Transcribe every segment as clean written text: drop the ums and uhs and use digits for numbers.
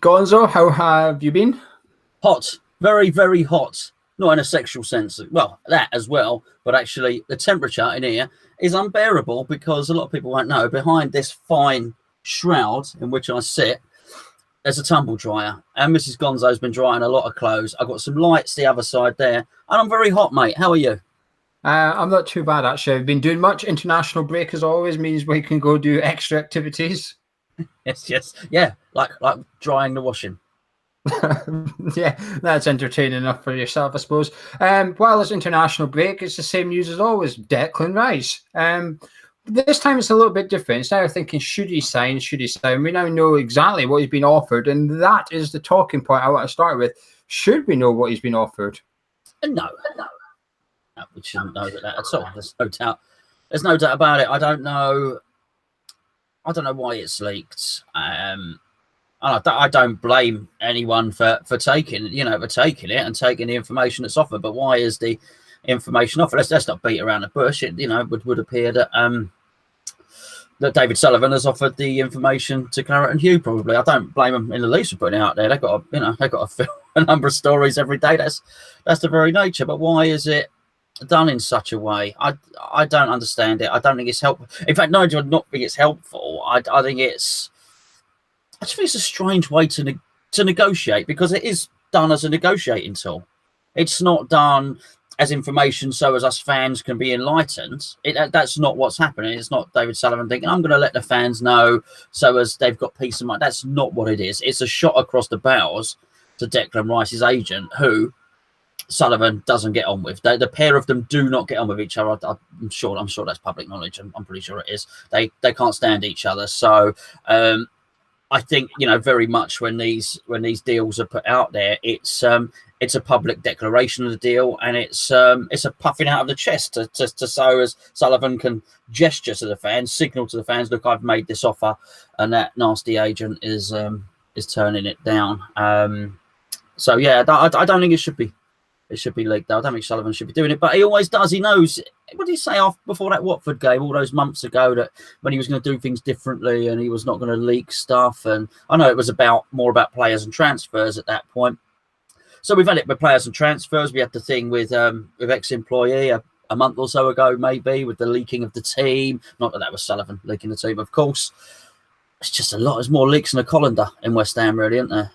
Gonzo, how have you been? Hot, very, very hot. Not in a sexual sense. Well, that as well, but actually the temperature in here is unbearable because a lot of people won't know. Behind this fine shroud in which I sit, there's a tumble dryer, and Mrs. Gonzo's been drying a lot of clothes. I've got some lights the other side there, and I'm very hot, mate. How are you? I'm not too bad, actually. I've been doing much. International break, as always, means we can go do extra activities. Yes, yes, yeah, like drying the washing. Yeah, that's entertaining enough for yourself, I suppose. While it's international break, it's the same news as always. Declan Rice. This time it's a little bit different. Instead of thinking, should he sign, should he sign? We now know exactly what he's been offered, and that is the talking point I want to start with. Should we know what he's been offered? No, we shouldn't know that at all. There's no doubt. There's no doubt about it. I don't know. I don't know why it's leaked. I don't blame anyone for taking it and taking the information that's offered. But why is the information offered? Let's not beat around the bush. It would appear that that David Sullivan has offered the information to Claret and Hugh. Probably, I don't blame them in the least for putting it out there. They've got to fill a number of stories every day. That's the very nature. But why is it done in such a way? I don't understand it. I don't think it's helpful. In fact, no, I do not think it's helpful. I think it's. I just think it's a strange way to negotiate, because it is done as a negotiating tool. It's not done as information so as us fans can be enlightened. That's not what's happening. It's not David Sullivan thinking, I'm going to let the fans know so as they've got peace of mind. That's not what it is. It's a shot across the bows to Declan Rice's agent, who Sullivan doesn't get on with. The pair of them do not get on with each other. I'm sure that's public knowledge. I'm pretty sure it is. They can't stand each other. So I think very much when these deals are put out there, it's a public declaration of the deal, and it's a puffing out of the chest to so as Sullivan can gesture to the fans, signal to the fans, look, I've made this offer, and that nasty agent is turning it down. So yeah, I don't think it should be. It should be leaked, though. I don't think Sullivan should be doing it, but he always does. He knows. What did he say before that Watford game all those months ago, that when he was going to do things differently and he was not going to leak stuff? And I know it was more about players and transfers at that point. So we've had it with players and transfers. We had the thing with ex-employee a month or so ago, maybe, with the leaking of the team. Not that was Sullivan leaking the team, of course. It's just a lot. There's more leaks than a colander in West Ham, really, isn't there?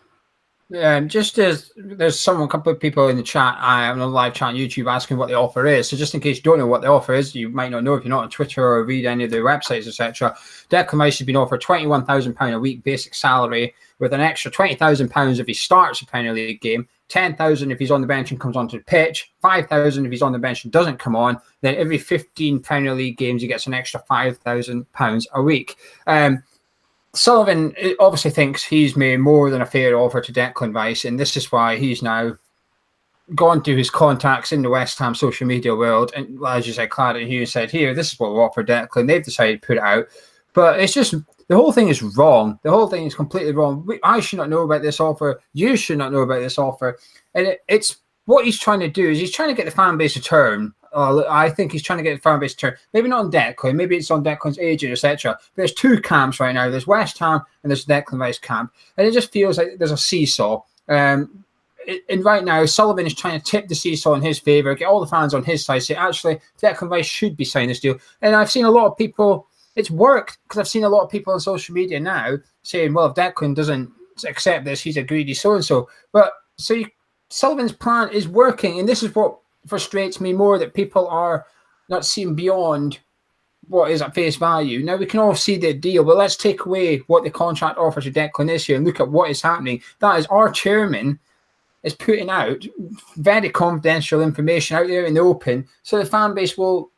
Yeah, just as there's a couple of people in the chat, I'm on a live chat on YouTube asking what the offer is. So just in case you don't know what the offer is, you might not know if you're not on Twitter or read any of the websites, etc. Declan Rice has been offered £21,000 a week basic salary, with an extra £20,000 if he starts a Premier League game, £10,000 if he's on the bench and comes onto the pitch, £5,000 if he's on the bench and doesn't come on. Then every 15 Premier League games, he gets an extra £5,000 a week. Sullivan obviously thinks he's made more than a fair offer to Declan Rice, and this is why he's now gone to his contacts in the West Ham social media world. And as you said, Claret and Hugh said, here, this is what we offer Declan. They've decided to put it out. But it's just, the whole thing is wrong. The whole thing is completely wrong. I should not know about this offer. You should not know about this offer. And it's what he's trying to do is he's trying to get the fan base to turn. I think he's trying to get the fan base to turn. Maybe not on Declan. Maybe it's on Declan's agent, etc. There's two camps right now. There's West Ham and there's Declan Rice camp. And it just feels like there's a seesaw. And right now, Sullivan is trying to tip the seesaw in his favour, get all the fans on his side, say, actually, Declan Rice should be signing this deal. And I've seen a lot of people, it's worked, because I've seen a lot of people on social media now saying, well, if Declan doesn't accept this, he's a greedy so-and-so. But Sullivan's plan is working, and this is what frustrates me more, that people are not seeing beyond what is at face value. Now, we can all see the deal, but let's take away what the contract offers to Declan this year and look at what is happening. That is, our chairman is putting out very confidential information out there in the open, so the fan base will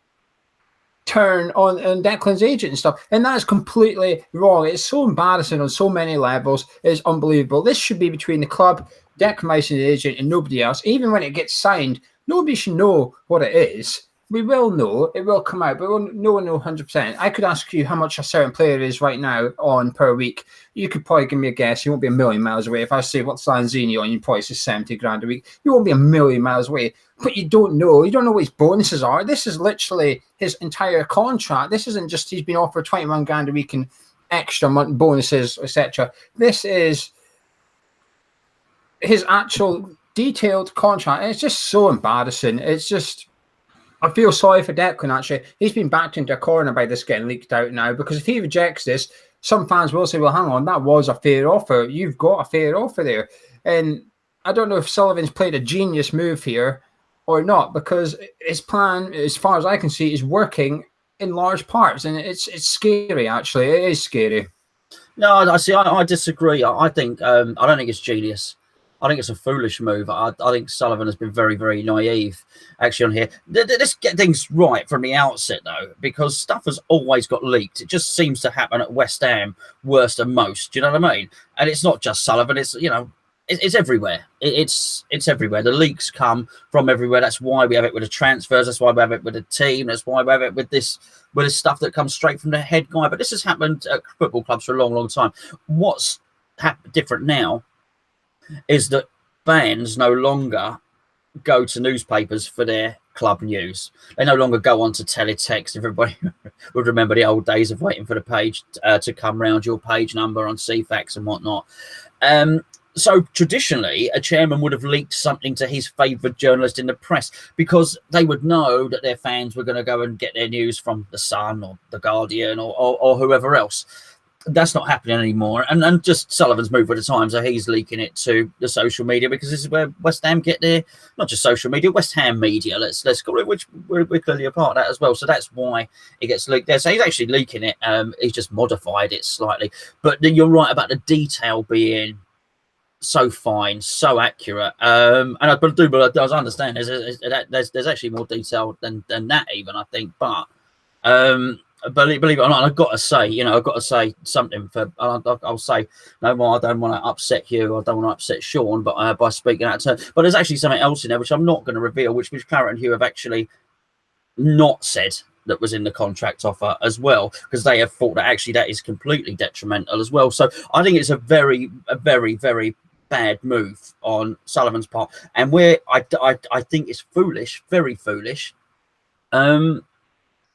turn on Declan's agent and stuff. And that is completely wrong. It's so embarrassing on so many levels. It's unbelievable. This should be between the club, Declan Rice and the agent, and nobody else. Even when it gets signed, nobody should know what it is. We will know. It will come out, but no one will know 100%. I could ask you how much a certain player is right now on per week. You could probably give me a guess. You won't be a million miles away. If I say, what's Lanzini on, you probably say 70 grand a week. You won't be a million miles away. But you don't know. You don't know what his bonuses are. This is literally his entire contract. This isn't just he's been offered 21 grand a week and extra month bonuses, etc. This is his actual detailed contract, it's just so embarrassing. It's just, I feel sorry for Declan, actually. He's been backed into a corner by this getting leaked out now, because if he rejects this, some fans will say, well, hang on, that was a fair offer. You've got a fair offer there. And I don't know if Sullivan's played a genius move here or not, because his plan, as far as I can see, is working in large parts. And it's scary, actually. It is scary. No, I see. I disagree. I think I don't think it's genius. I think it's a foolish move. I think Sullivan has been very, very naive, actually, on here. Let's get things right from the outset, though, because stuff has always got leaked. It just seems to happen at West Ham worse than most. Do you know what I mean? And it's not just Sullivan. It's, you know, it's everywhere. It's everywhere. The leaks come from everywhere. That's why we have it with the transfers. That's why we have it with the team. That's why we have it with this stuff that comes straight from the head guy. But this has happened at football clubs for a long, long time. What's different now is that fans no longer go to newspapers for their club news. They no longer go on to teletext. Everybody would remember the old days of waiting for the page to come round, your page number on CFAX and whatnot. So traditionally, a chairman would have leaked something to his favoured journalist in the press, because they would know that their fans were going to go and get their news from The Sun or The Guardian or whoever else. That's not happening anymore, and just Sullivan's move with the times, so he's leaking it to the social media, because this is where West Ham get their, not just social media, West Ham media, let's call it, which we're clearly a part of that as well. So that's why it gets leaked there. So he's actually leaking it. He's just modified it slightly, but you're right about the detail being so fine, so accurate. And I understand there's actually more detail than that even, I think, but believe it or not, I've got to say something for. I'll say no more. I don't want to upset you. I don't want to upset Sean, but by speaking out. But there's actually something else in there which I'm not going to reveal, which Claret and Hugh have actually not said that was in the contract offer as well, because they have thought that actually that is completely detrimental as well. So I think it's a very, very bad move on Sullivan's part, and where I think it's foolish, very foolish.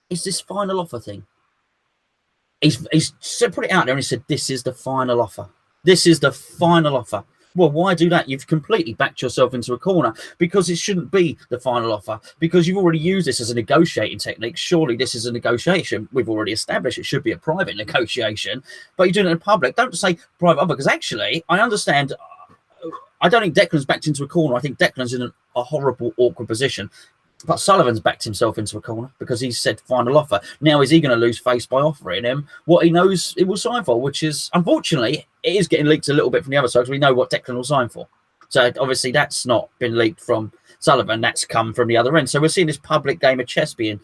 Is this final offer thing? He's put it out there and he said, this is the final offer. This is the final offer. Well, why do that? You've completely backed yourself into a corner, because it shouldn't be the final offer, because you've already used this as a negotiating technique. Surely this is a negotiation. We've already established it should be a private negotiation, but you're doing it in public. Don't say private offer, because actually I understand. I don't think Declan's backed into a corner. I think Declan's in a horrible, awkward position. But Sullivan's backed himself into a corner because he said final offer. Now, is he going to lose face by offering him what he knows he will sign for, which is, unfortunately, it is getting leaked a little bit from the other side, because we know what Declan will sign for. So obviously that's not been leaked from Sullivan. That's come from the other end. So we're seeing this public game of chess being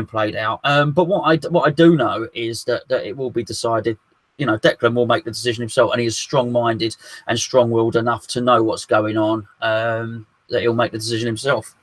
played out. But what I do know is that it will be decided. You know, Declan will make the decision himself, and he is strong-minded and strong-willed enough to know what's going on, that he'll make the decision himself.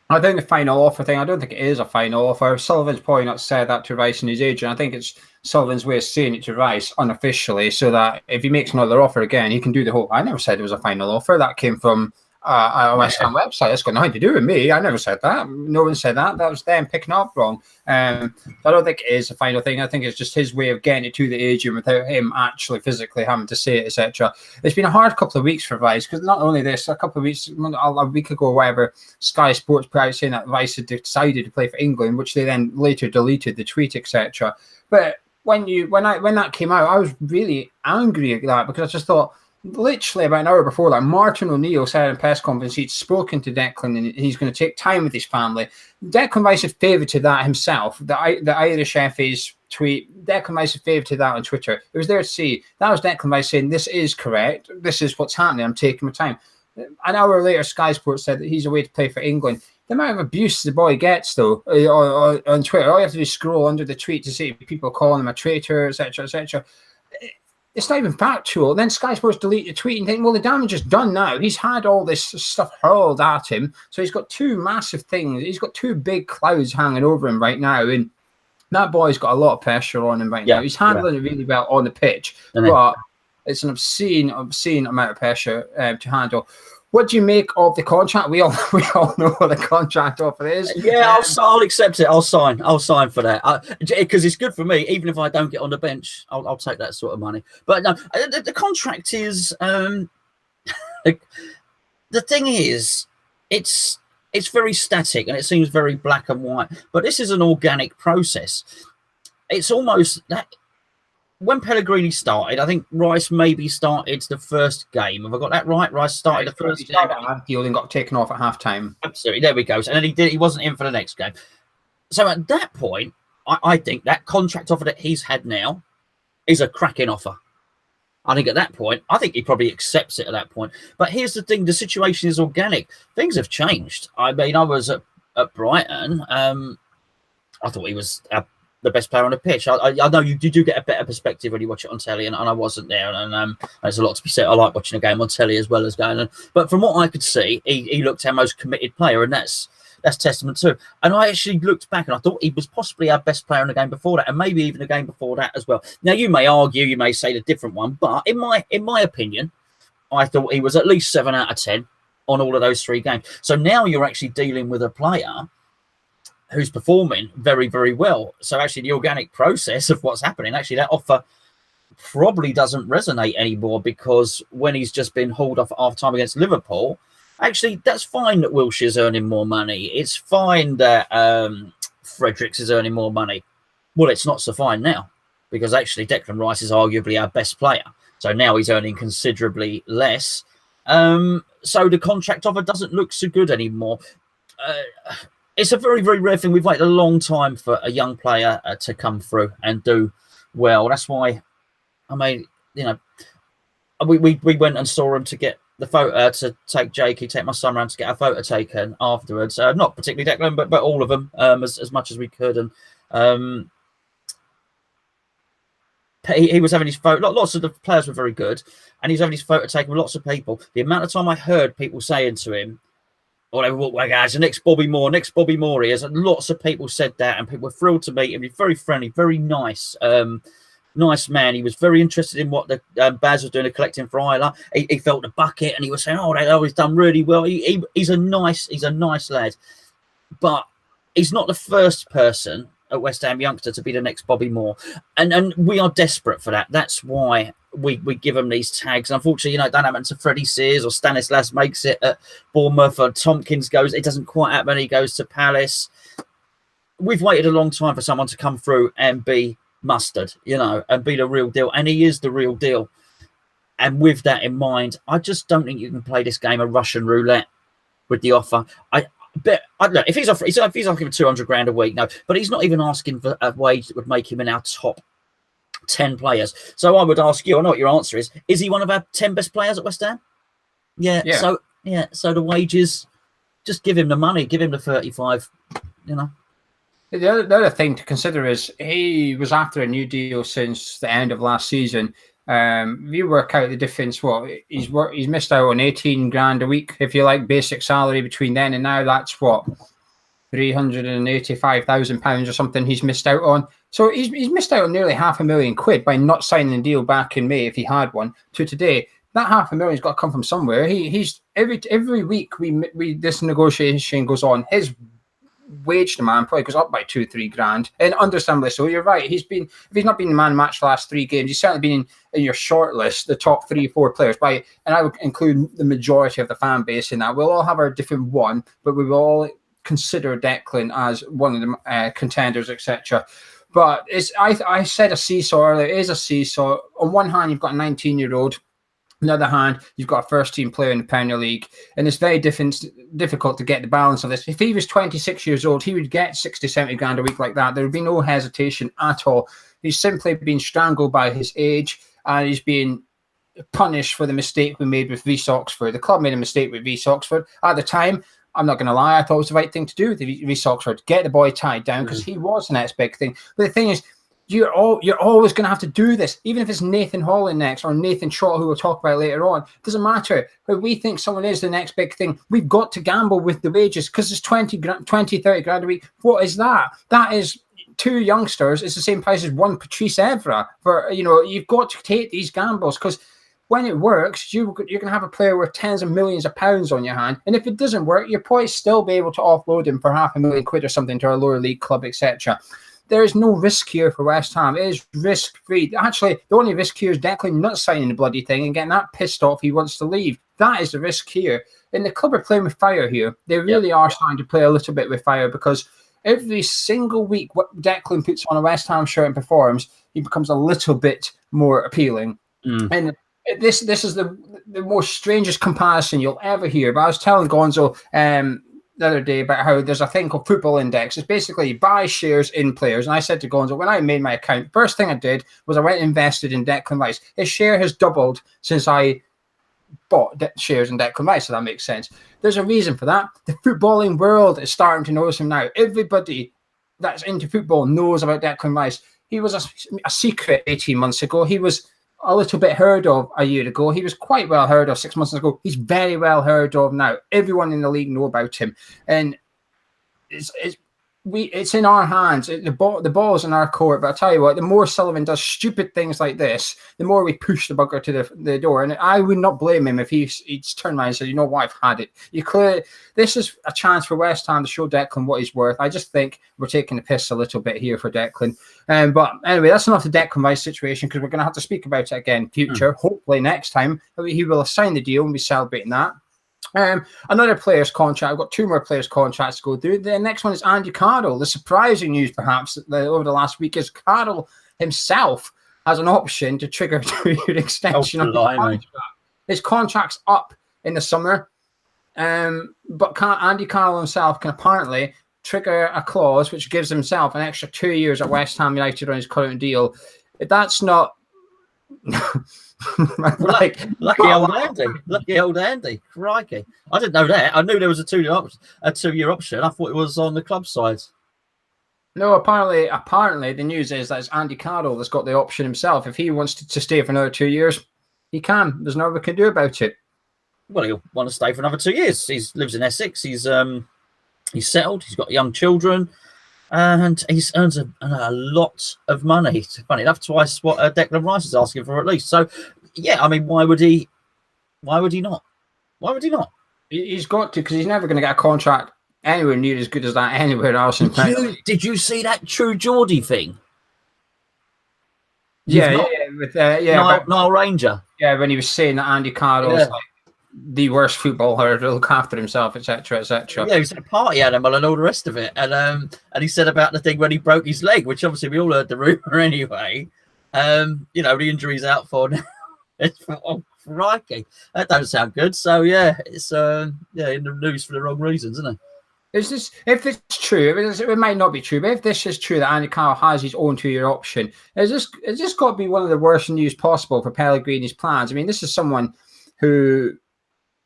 I think the final offer thing, I don't think it is a final offer. Sullivan's probably not said that to Rice and his agent. I think it's Sullivan's way of saying it to Rice unofficially, so that if he makes another offer again, he can do the whole, I never said it was a final offer. That came from a West Ham website. That's got nothing to do with me. I never said that. No one said that. That was them picking up wrong. I don't think it is a final thing. I think it's just his way of getting it to the agent without him actually physically having to say it, etc. It's been a hard couple of weeks for Rice, because not only this, a couple of weeks, a week ago, whatever, Sky Sports put out saying that Rice had decided to play for England, which they then later deleted the tweet, etc. But when that came out, I was really angry at that, because I just thought, literally about an hour before that, Martin O'Neill said in a press conference he'd spoken to Declan and he's going to take time with his family. Declan Rice had favoured that himself. The Irish FA's tweet, Declan Rice favoured that on Twitter. It was there to see. That was Declan Rice saying, this is correct. This is what's happening. I'm taking my time. An hour later, Sky Sports said that he's away to play for England. The amount of abuse the boy gets, though, on Twitter, all you have to do is scroll under the tweet to see people calling him a traitor, etc., etc. It's not even factual. And then Sky Sports delete the tweet and think, well, the damage is done now. He's had all this stuff hurled at him. So he's got two massive things. He's got two big clouds hanging over him right now. And that boy's got a lot of pressure on him right now. He's handling it really well on the pitch. But it's an obscene amount of pressure to handle. What do you make of the contract? We all know what the contract offer is. Yeah, I'll accept it. I'll sign for that, because it's good for me. Even if I don't get on the bench, I'll take that sort of money. But no, the contract is the thing is, it's very static and it seems very black and white, but this is an organic process. It's almost that when Pellegrini started, I think Rice maybe started the first game. Have I got that right? Rice started the first game. Deal and got taken off at halftime. Absolutely. There we go. And then he wasn't in for the next game. So at that point, I think that contract offer that he's had now is a cracking offer. I think at that point, I think he probably accepts it at that point. But here's the thing, the situation is organic. Things have changed. I mean, I was at Brighton. I thought he was the best player on the pitch. I know you do get a better perspective when you watch it on telly, and I wasn't there. And there's a lot to be said. I like watching a game on telly as well as going. But from what I could see, he looked our most committed player, and that's testament to. And I actually looked back and I thought he was possibly our best player in the game before that, and maybe even the game before that as well. Now you may argue, you may say the different one, but in my opinion, I thought he was at least 7 out of 10 on all of those 3 games. So now you're actually dealing with a player who's performing very, very well. So actually the organic process of what's happening, actually that offer probably doesn't resonate anymore, because when he's just been hauled off at half time against Liverpool, actually, that's fine that Wilshire's earning more money. It's fine that Fredericks is earning more money. Well, it's not so fine now, because actually Declan Rice is arguably our best player. So now he's earning considerably less. So the contract offer doesn't look so good anymore. It's a very, very rare thing. We've waited a long time for a young player to come through and do well. That's why, I mean, you know, we went and saw him to get the photo, to take Jakey, take my son around to get a photo taken afterwards. Not particularly Declan, but all of them, as much as we could. And he was having his photo. Lots of the players were very good, and he was having his photo taken with lots of people. The amount of time I heard people saying to him, "Oh, they walk away, guys, the next Bobby Moore he is." And lots of people said that, and people were thrilled to meet him. He's very friendly, very nice. Nice man. He was very interested in what the Baz was doing, collecting for Isla. He felt the bucket, and he was saying, "Oh, they've always done really well." He's a nice lad, but he's not the first person at West Ham youngster to be the next Bobby Moore, and we are desperate for that. That's why we give him these tags. Unfortunately, it don't happen to Freddie Sears, or Stanislas makes it at Bournemouth, or Tompkins goes. It doesn't quite happen. He goes to Palace. We've waited a long time for someone to come through and be mustard, and be the real deal, and he is the real deal. And with that in mind, I just don't think you can play this game of Russian roulette with the offer. Look, if he's offering 200 grand a week, no, but he's not even asking for a wage that would make him in our top 10 players. So I would ask you, I know what your answer is he one of our 10 best players at West Ham? Yeah. So the wages, just give him the money, give him the 35, The other thing to consider is he was after a new deal since the end of last season. If you work out the difference, he's missed out on 18 grand a week, if you like, basic salary between then and now. That's £385,000 or something he's missed out on. So he's missed out on nearly £500,000 by not signing the deal back in May, if he had one, to today. That £500,000's got to come from somewhere. He's every week we this negotiation goes on. His wage demand probably goes up by 2-3 grand, and understandably so. You're right. If he's not been the man match the last 3 games, he's certainly been in your short list, the top 3-4 players. And I would include the majority of the fan base in that. We'll all have our different one, but we will all consider Declan as one of the contenders, etc. But I said a seesaw earlier. It is a seesaw. On one hand, you've got a 19-year-old. On the other hand, you've got a first-team player in the Premier League, and it's very difficult to get the balance of this. If he was 26 years old, he would get 60, 70 grand a week like that. There would be no hesitation at all. He's simply been strangled by his age, and he's been punished for the mistake we made with Vs Oxford. The club made a mistake with Vs Oxford. At the time, I'm not going to lie, I thought it was the right thing to do with Vs Oxford. Get the boy tied down, because he was the next big thing. But the thing is, you're always going to have to do this, even if it's Nathan Holland next or Nathan Trott, who we'll talk about later on. It doesn't matter. If we think someone is the next big thing, we've got to gamble with the wages, because it's 20, 30 grand a week. What is that? That is 2 youngsters. It's the same price as 1 Patrice Evra. You've got to take these gambles, because when it works, you're going to have a player with tens of millions of pounds on your hand. And if it doesn't work, you'll probably still be able to offload him for £500,000 or something to a lower league club, etc. There is no risk here for West Ham. It is risk-free. Actually, the only risk here is Declan not signing the bloody thing and getting that pissed off he wants to leave. that is the risk here. And the club are playing with fire here. They really are starting to play a little bit with fire, because every single week what Declan puts on a West Ham shirt and performs, he becomes a little bit more appealing. And this is the most strangest comparison you'll ever hear. But I was telling Gonzo the other day about how there's a thing called Football Index. It's basically you buy shares in players. And I said to Gonzo, when I made my account, first thing I did was I went and invested in Declan Rice. His share has doubled since I bought shares in Declan Rice, so that makes sense. There's a reason for that. The footballing world is starting to notice him now. Everybody that's into football knows about Declan Rice. He was a secret 18 months ago. He was a little bit heard of a year ago. He was quite well heard of 6 months ago. He's very well heard of now. Everyone in the league know about him, and it's in our hands. The ball's in our court. But I tell you what, the more Sullivan does stupid things like this, the more we push the bugger to the door. And I would not blame him if he's turned around and said, "You know what, I've had it." This is a chance for West Ham to show Declan what he's worth. I just think we're taking the piss a little bit here for Declan. But anyway, that's enough the Declan Rice situation, because we're going to have to speak about it again in future. Hopefully next time he will have signed the deal and be celebrating that. Another player's contract. I've got two more players' contracts to go through. The next one is Andy Carroll. The surprising news, perhaps, over the last week is Carroll himself has an option to trigger a 2-year extension of his contract. His contract's up in the summer, but Andy Carroll himself can apparently trigger a clause which gives himself an extra 2 years at West Ham United on his current deal. If that's not... lucky old Andy. Crikey. I didn't know that. I knew there was a 2-year option. I thought it was on the club side. No, apparently the news is that it's Andy Carroll that's got the option himself. If he wants to stay for another 2 years, he can. There's nothing we can do about it. Well, he'll want to stay for another 2 years. He lives in Essex. He's settled. He's got young children. And he earns a lot of money. Funny enough, twice what Declan Rice is asking for at least. So, yeah, I mean, why would he not? He's got to, because he's never going to get a contract anywhere near as good as that anywhere else. Did you see that True Geordie thing? With Nile Ranger. Yeah, when he was saying that Andy Carroll's like the worst footballer to look after himself, etc., etc. Yeah, he was a party animal and all the rest of it. And he said about the thing when he broke his leg, which obviously we all heard the rumor anyway. The injury's out for now. Crikey, that don't sound good. So yeah, it's in the news for the wrong reasons, isn't it? If it's true, it might not be true, but if this is true that Andy Carroll has his own 2-year option, it's just got to be one of the worst news possible for Pellegrini's plans. I mean, this is someone who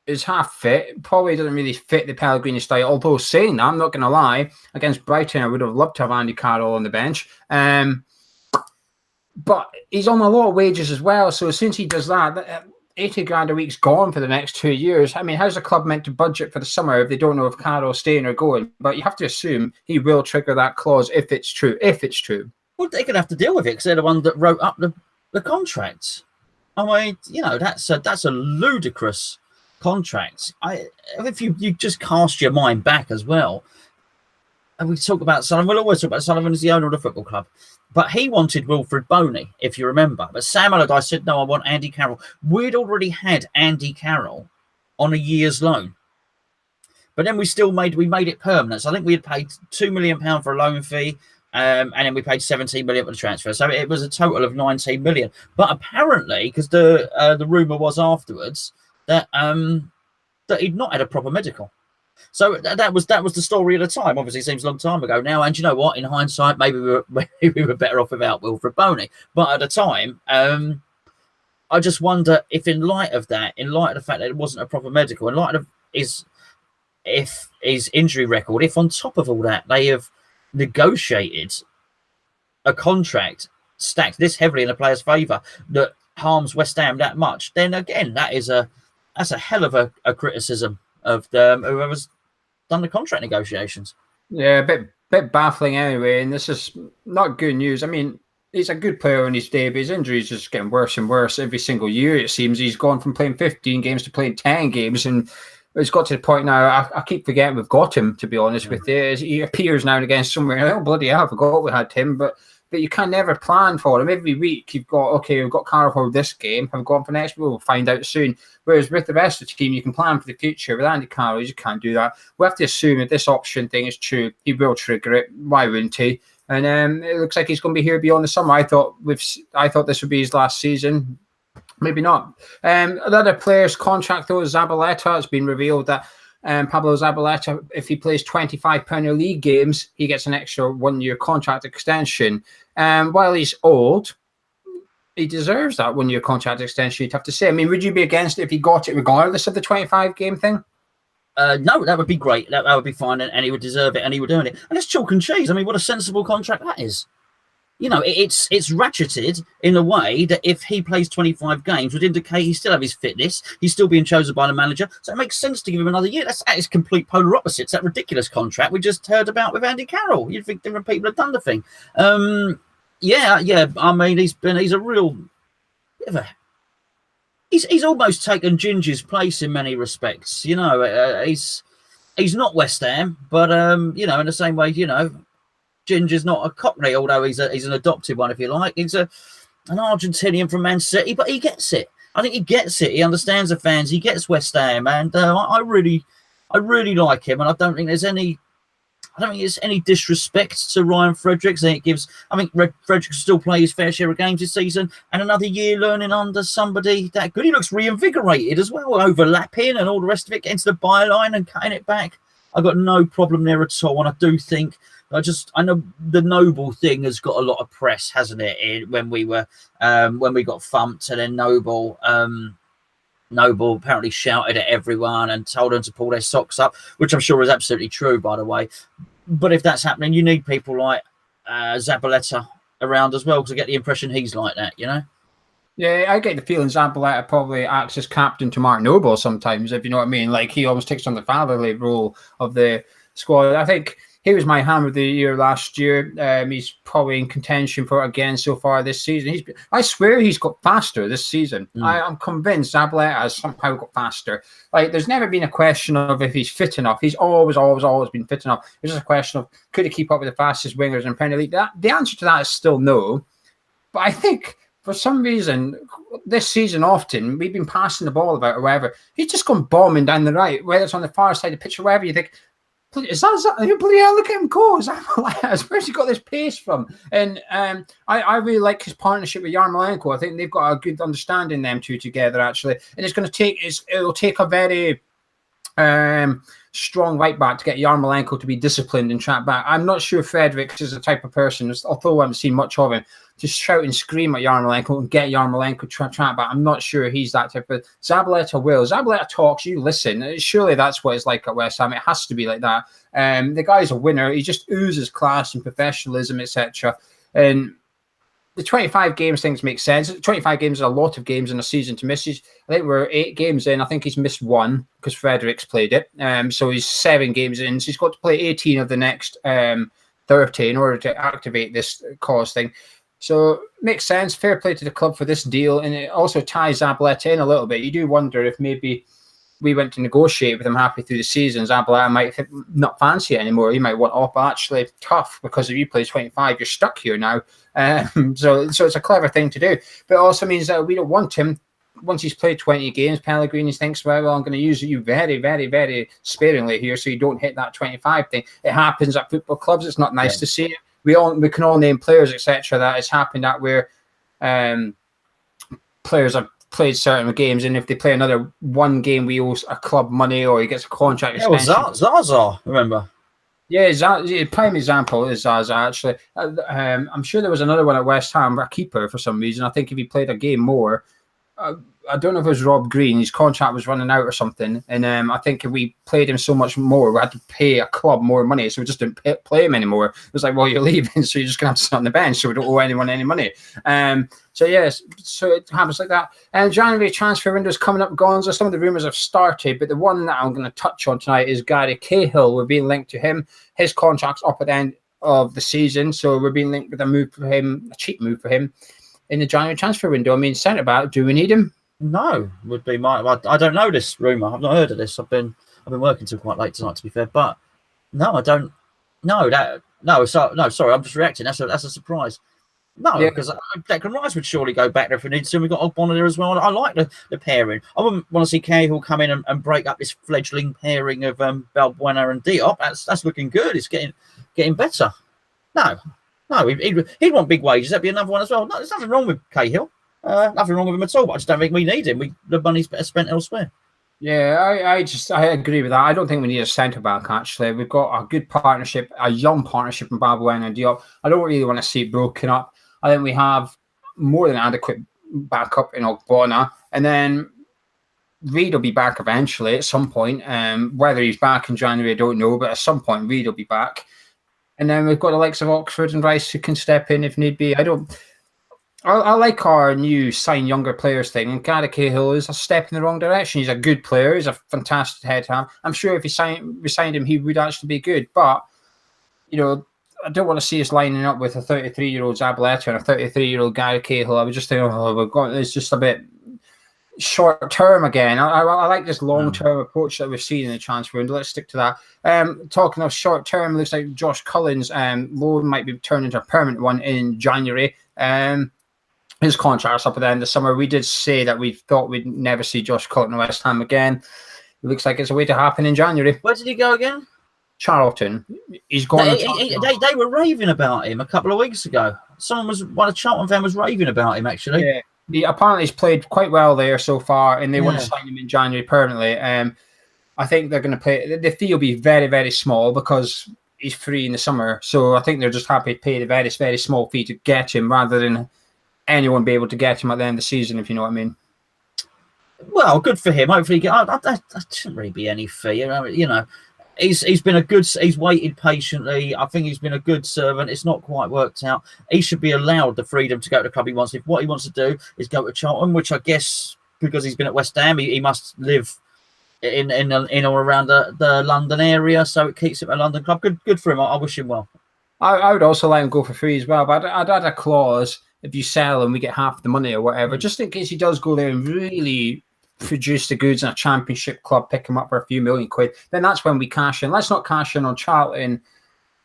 is half fit, probably doesn't really fit the Pellegrini style. Although saying that, I'm not going to lie, against Brighton, I would have loved to have Andy Carroll on the bench. But he's on a lot of wages as well. So since he does that, 80 grand a week's gone for the next 2 years. I mean, how's the club meant to budget for the summer if they don't know if Carroll's staying or going? But you have to assume he will trigger that clause if it's true. Well, they're going to have to deal with it because they're the one that wrote up the contract. I mean, that's a ludicrous contract. If you just cast your mind back as well, and we talk about Sullivan, we'll always talk about Sullivan as the owner of the football club, but he wanted Wilfred Boney, if you remember. But Sam Allardyce said, no, I want Andy Carroll. We'd already had Andy Carroll on a year's loan, but then we made it permanent. So I think we had paid £2 million for a loan fee, and then we paid 17 million for the transfer. So it was a total of 19 million. But apparently, because the rumor was afterwards that he'd not had a proper medical. So that was the story at the time. Obviously, it seems a long time ago now. And you know what? In hindsight, maybe we were better off without Wilfred Boney. But at the time, I just wonder if, in light of the fact that it wasn't a proper medical, in light of his injury record, if on top of all that they have negotiated a contract stacked this heavily in a player's favour that harms West Ham that much, then again that's a hell of a criticism of whoever's done the contract negotiations. Yeah, a bit baffling anyway, and this is not good news. I mean, he's a good player on his day, but his injuries just getting worse and worse every single year. It seems he's gone from playing 15 games to playing 10 games, and it's got to the point now. I keep forgetting we've got him. To be honest with you, he appears now and again somewhere. Oh bloody hell, I forgot we had him. But but you can never plan for them. Every week you've got, okay, we've got Carroll for this game, have we gone for next? We'll find out soon. Whereas with the rest of the team, you can plan for the future. With Andy Carroll, you can't do that. We have to assume that this option thing is true. He will trigger it. Why wouldn't he? And it looks like he's going to be here beyond the summer. I thought this would be his last season. Maybe not. Another player's contract, though, is Zabaleta. It's been revealed that Pablo Zabaleta, if he plays 25 Premier League games, he gets an extra 1-year contract extension. While he's old, he deserves that 1-year contract extension, you'd have to say. I mean, would you be against it if he got it regardless of the 25-game thing? No, that would be great. That would be fine, and he would deserve it, and he would earn it. And it's chalk and cheese. I mean, what a sensible contract that is. You know, it's ratcheted in a way that if he plays 25 games would indicate he still have his fitness, he's still being chosen by the manager. So it makes sense to give him another year. That is complete polar opposites. That ridiculous contract we just heard about with Andy Carroll. You'd think different people have done the thing. Yeah. I mean, he's a real bit of a. He's almost taken Ginger's place in many respects. You know, he's not West Ham, but you know, in the same way, you know, Ginger's not a Cockney, although he's an adopted one, if you like. He's an Argentinian from Man City, but he gets it. I think he gets it. He understands the fans. He gets West Ham, and I really like him. And I don't think there's any disrespect to Ryan Fredericks. I think Fredericks will still play his fair share of games this season, and another year learning under somebody that good. He looks reinvigorated as well, overlapping and all the rest of it, getting to the byline and cutting it back. I've got no problem there at all, and I do think. I know the Noble thing has got a lot of press, hasn't it? When we got thumped, and then Noble apparently shouted at everyone and told them to pull their socks up, which I'm sure is absolutely true, by the way. But if that's happening, you need people like Zabaleta around as well to get the impression he's like that, you know? Yeah, I get the feeling Zabaleta probably acts as captain to Mark Noble sometimes, if you know what I mean. Like, he almost takes on the fatherly role of the squad. I think he was my hammer of the year last year. He's probably in contention for it again so far this season. I swear he's got faster this season. I'm convinced Zabaleta has somehow got faster. Like, there's never been a question of if he's fit enough. He's always been fit enough. It's just a question of could he keep up with the fastest wingers in Premier League. The answer to that is still no. But I think for some reason this season often we've been passing the ball about or whatever. He's just gone bombing down the right, whether it's on the far side of the pitch or wherever. You think, is that bloody hell, look at him go. Where's he got this pace from? And I really like his partnership with Yarmolenko. I think they've got a good understanding, them two together, actually. And it'll take a very strong right back to get Yarmolenko to be disciplined and track back. I'm not sure Fredericks is the type of person, although I haven't seen much of him, to shout and scream at Yarmolenko and get Yarmolenko to track back. I'm not sure he's that type of. Zabaleta will. Zabaleta talks, you listen. Surely that's what it's like at West Ham. It has to be like that. The guy's a winner. He just oozes class and professionalism, etc. And the 25 games things make sense. 25 games is a lot of games in a season to miss. I think we're 8 games in. I think he's missed 1 because Fredericks played it. So he's 7 games in. So he's got to play 18 of the next 30 in order to activate this cause thing. So makes sense. Fair play to the club for this deal. And it also ties Zabaleta in a little bit. You do wonder if maybe we went to negotiate with him halfway through the season. Zabaleta might not fancy it anymore. He might want off, actually tough, because if you play 25, you're stuck here now. So it's a clever thing to do. But it also means that we don't want him. Once he's played 20 games, Pellegrini thinks, well, I'm going to use you very, very, very sparingly here so you don't hit that 25 thing. It happens at football clubs. It's not nice to see it. We can all name players, etc. that has happened at where players have played certain games, and if they play another one game, we owe a club money, or he gets a contract extension. Zaza, remember? Yeah, prime example is Zaza, actually. I'm sure there was another one at West Ham, a keeper for some reason. I think if he played a game more, I don't know if it was Rob Green, his contract was running out or something. And I think if we played him so much more, we had to pay a club more money. So we just didn't play him anymore. It was like, well, you're leaving, so you're just going to have to sit on the bench. So we don't owe anyone any money. So it happens like that. And January transfer window is coming up, Gonzo. Some of the rumours have started, but the one that I'm going to touch on tonight is Gary Cahill. We're being linked to him. His contract's up at the end of the season. So we're being linked with a cheap move for him in the January transfer window. I mean, centre back, do we need him? No, would be I don't know this rumour. I've not heard of this. I've been working till quite late tonight, to be fair. But no, I don't. Sorry, I'm just reacting. That's a surprise. No, Yeah. because Declan Rice would surely go back there if we need to. We've got Ogbonna there as well. I like the pairing. I wouldn't want to see Cahill come in and break up this fledgling pairing of Balbuena and Diop. That's looking good. It's getting better. No, he'd want big wages. That'd be another one as well. No, there's nothing wrong with Cahill. Nothing wrong with him at all. But I just don't think we need him. The money's better spent elsewhere. Yeah, I agree with that. I don't think we need a centre back. Actually, we've got a good partnership, a young partnership in Balbuena and Diop. I don't really want to see it broken up. I think we have more than adequate backup in Ogbonna, and then Reid will be back eventually at some point. Whether he's back in January, I don't know, but at some point Reid will be back. And then we've got the likes of Oxford and Rice who can step in if need be. I like our new sign younger players thing, and Gary Cahill is a step in the wrong direction. He's a good player. He's a fantastic head hand. I'm sure if we signed him, he would actually be good. But, I don't want to see us lining up with a 33-year-old Zabaleta and a 33-year-old Gary Cahill. I would just think, it's just a bit short term again. I like this long term approach that we've seen in the transfer window. Let's stick to that. Talking of short term, looks like Josh Cullen's loan might be turned into a permanent one in January. His contract's up at the end of the summer. We did say that we thought we'd never see Josh Cullen in West Ham again. It looks like it's a way to happen in January. Where did he go again? Charlton. He's gone. They were raving about him a couple of weeks ago. One of Charlton fans was raving about him, actually. Yeah. Apparently he's played quite well there so far, and they want to sign him in January permanently. I think they're going to play. The fee will be very, very small because he's free in the summer. So I think they're just happy to pay the very, very small fee to get him rather than anyone be able to get him at the end of the season, if you know what I mean. Well, good for him. Hopefully, that shouldn't really be any fee. He's been he's waited patiently. I think he's been a good servant. It's not quite worked out. He should be allowed the freedom to go to the club he wants. If what he wants to do is go to Charlton, which I guess because he's been at West Ham, he must live in or around the London area, so it keeps him a London club. Good for him. I wish him well. I would also let him go for free as well, but I'd add a clause: if you sell him, we get half the money or whatever, just in case he does go there and really produce the goods in a championship club, pick him up for a few million quid, then that's when we cash in. Let's not cash in on Charlton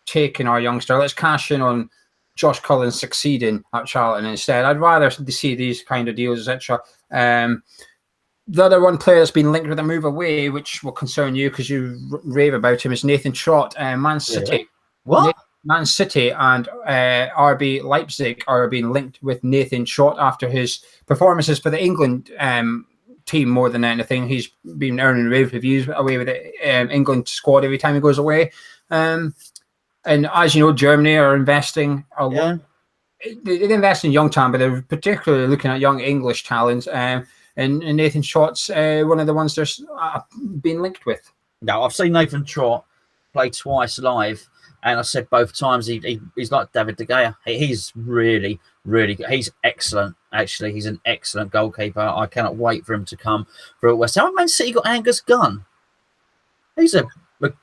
taking our youngster. Let's cash in on Josh Cullen succeeding at Charlton instead. I'd rather see these kind of deals, etc. The other one player that's been linked with a move away, which will concern you because you rave about him, is Nathan Trott. Man City. Yeah. What? Man City and RB Leipzig are being linked with Nathan Trott after his performances for the England team more than anything. He's been earning rave reviews away with the England squad every time he goes away. And as you know, Germany are investing a lot. They invest in young talent, but they're particularly looking at young English talents. And Nathan Trott's one of the ones they're being linked with. No, I've seen Nathan Trott play twice live. And I said both times he's like David De Gea. He's really, really good. He's excellent, actually. He's an excellent goalkeeper. I cannot wait for him to come for West Ham. Man City got Angus Gunn. He's a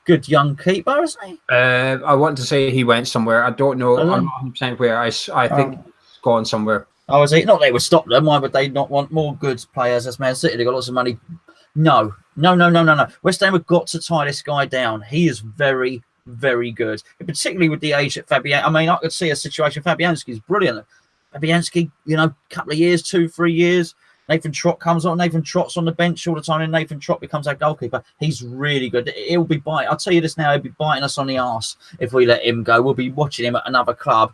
good young keeper, isn't he? I want to say he went somewhere. I don't know. I'm not 100% where. I think he's gone somewhere. Oh, is he? Not they would stop them. Why would they not want more good players as Man City? They've got lots of money. No. West Ham have got to tie this guy down. He is very, very good, particularly with the age at Fabian. I mean, I could see a situation. Fabianski is brilliant. Fabianski, couple of years, 2-3 years. Nathan Trott comes on. Nathan Trott's on the bench all the time, and Nathan Trott becomes our goalkeeper. He's really good. He'll be biting. I'll tell you this now. He'll be biting us on the arse if we let him go. We'll be watching him at another club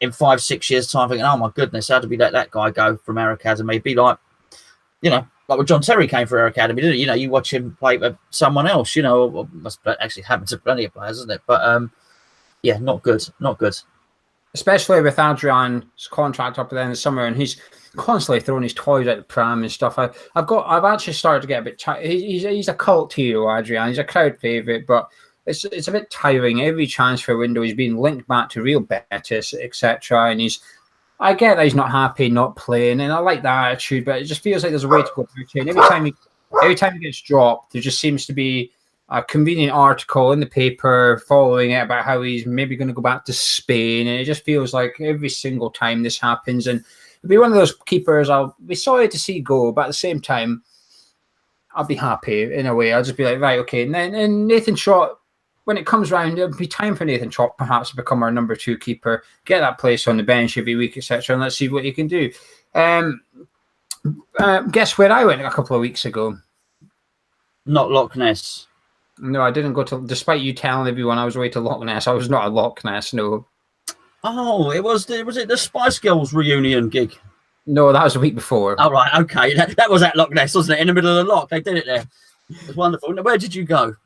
in 5-6 years' time, thinking, "Oh my goodness, how did we let that guy go from our academy?" It'd be like, like when John Terry came for our academy, didn't it? You watch him play with someone else, must actually happen to plenty of players, isn't it? But not good. Especially with Adrian's contract up at the end of the summer, and he's constantly throwing his toys at the pram and stuff. I've actually started to get a bit tired. He's a cult hero, Adrian. He's a crowd favourite, but it's a bit tiring. Every transfer window he's being linked back to Real Betis, etc. And I get that he's not happy not playing, and I like that attitude, but it just feels like there's a way to go through it. Every time he gets dropped, there just seems to be a convenient article in the paper following it about how he's maybe going to go back to Spain, and it just feels like every single time this happens, and it'll be one of those keepers I'll be sorry to see go, but at the same time, I'll be happy in a way. I'll just be like, right, okay. And Nathan Trott, when it comes round, it'll be time for Nathan Chalk perhaps to become our number 2 keeper, get that place on the bench every week, etc. And let's see what he can do. Guess where I went a couple of weeks ago? Not Loch Ness. No, I didn't go to. Despite you telling everyone I was away to Loch Ness, I was not at Loch Ness. No. Oh, was it the Spice Girls reunion gig? No, that was the week before. Oh right, okay, that was at Loch Ness, wasn't it? In the middle of the loch, they did it there. It was wonderful. Now, where did you go?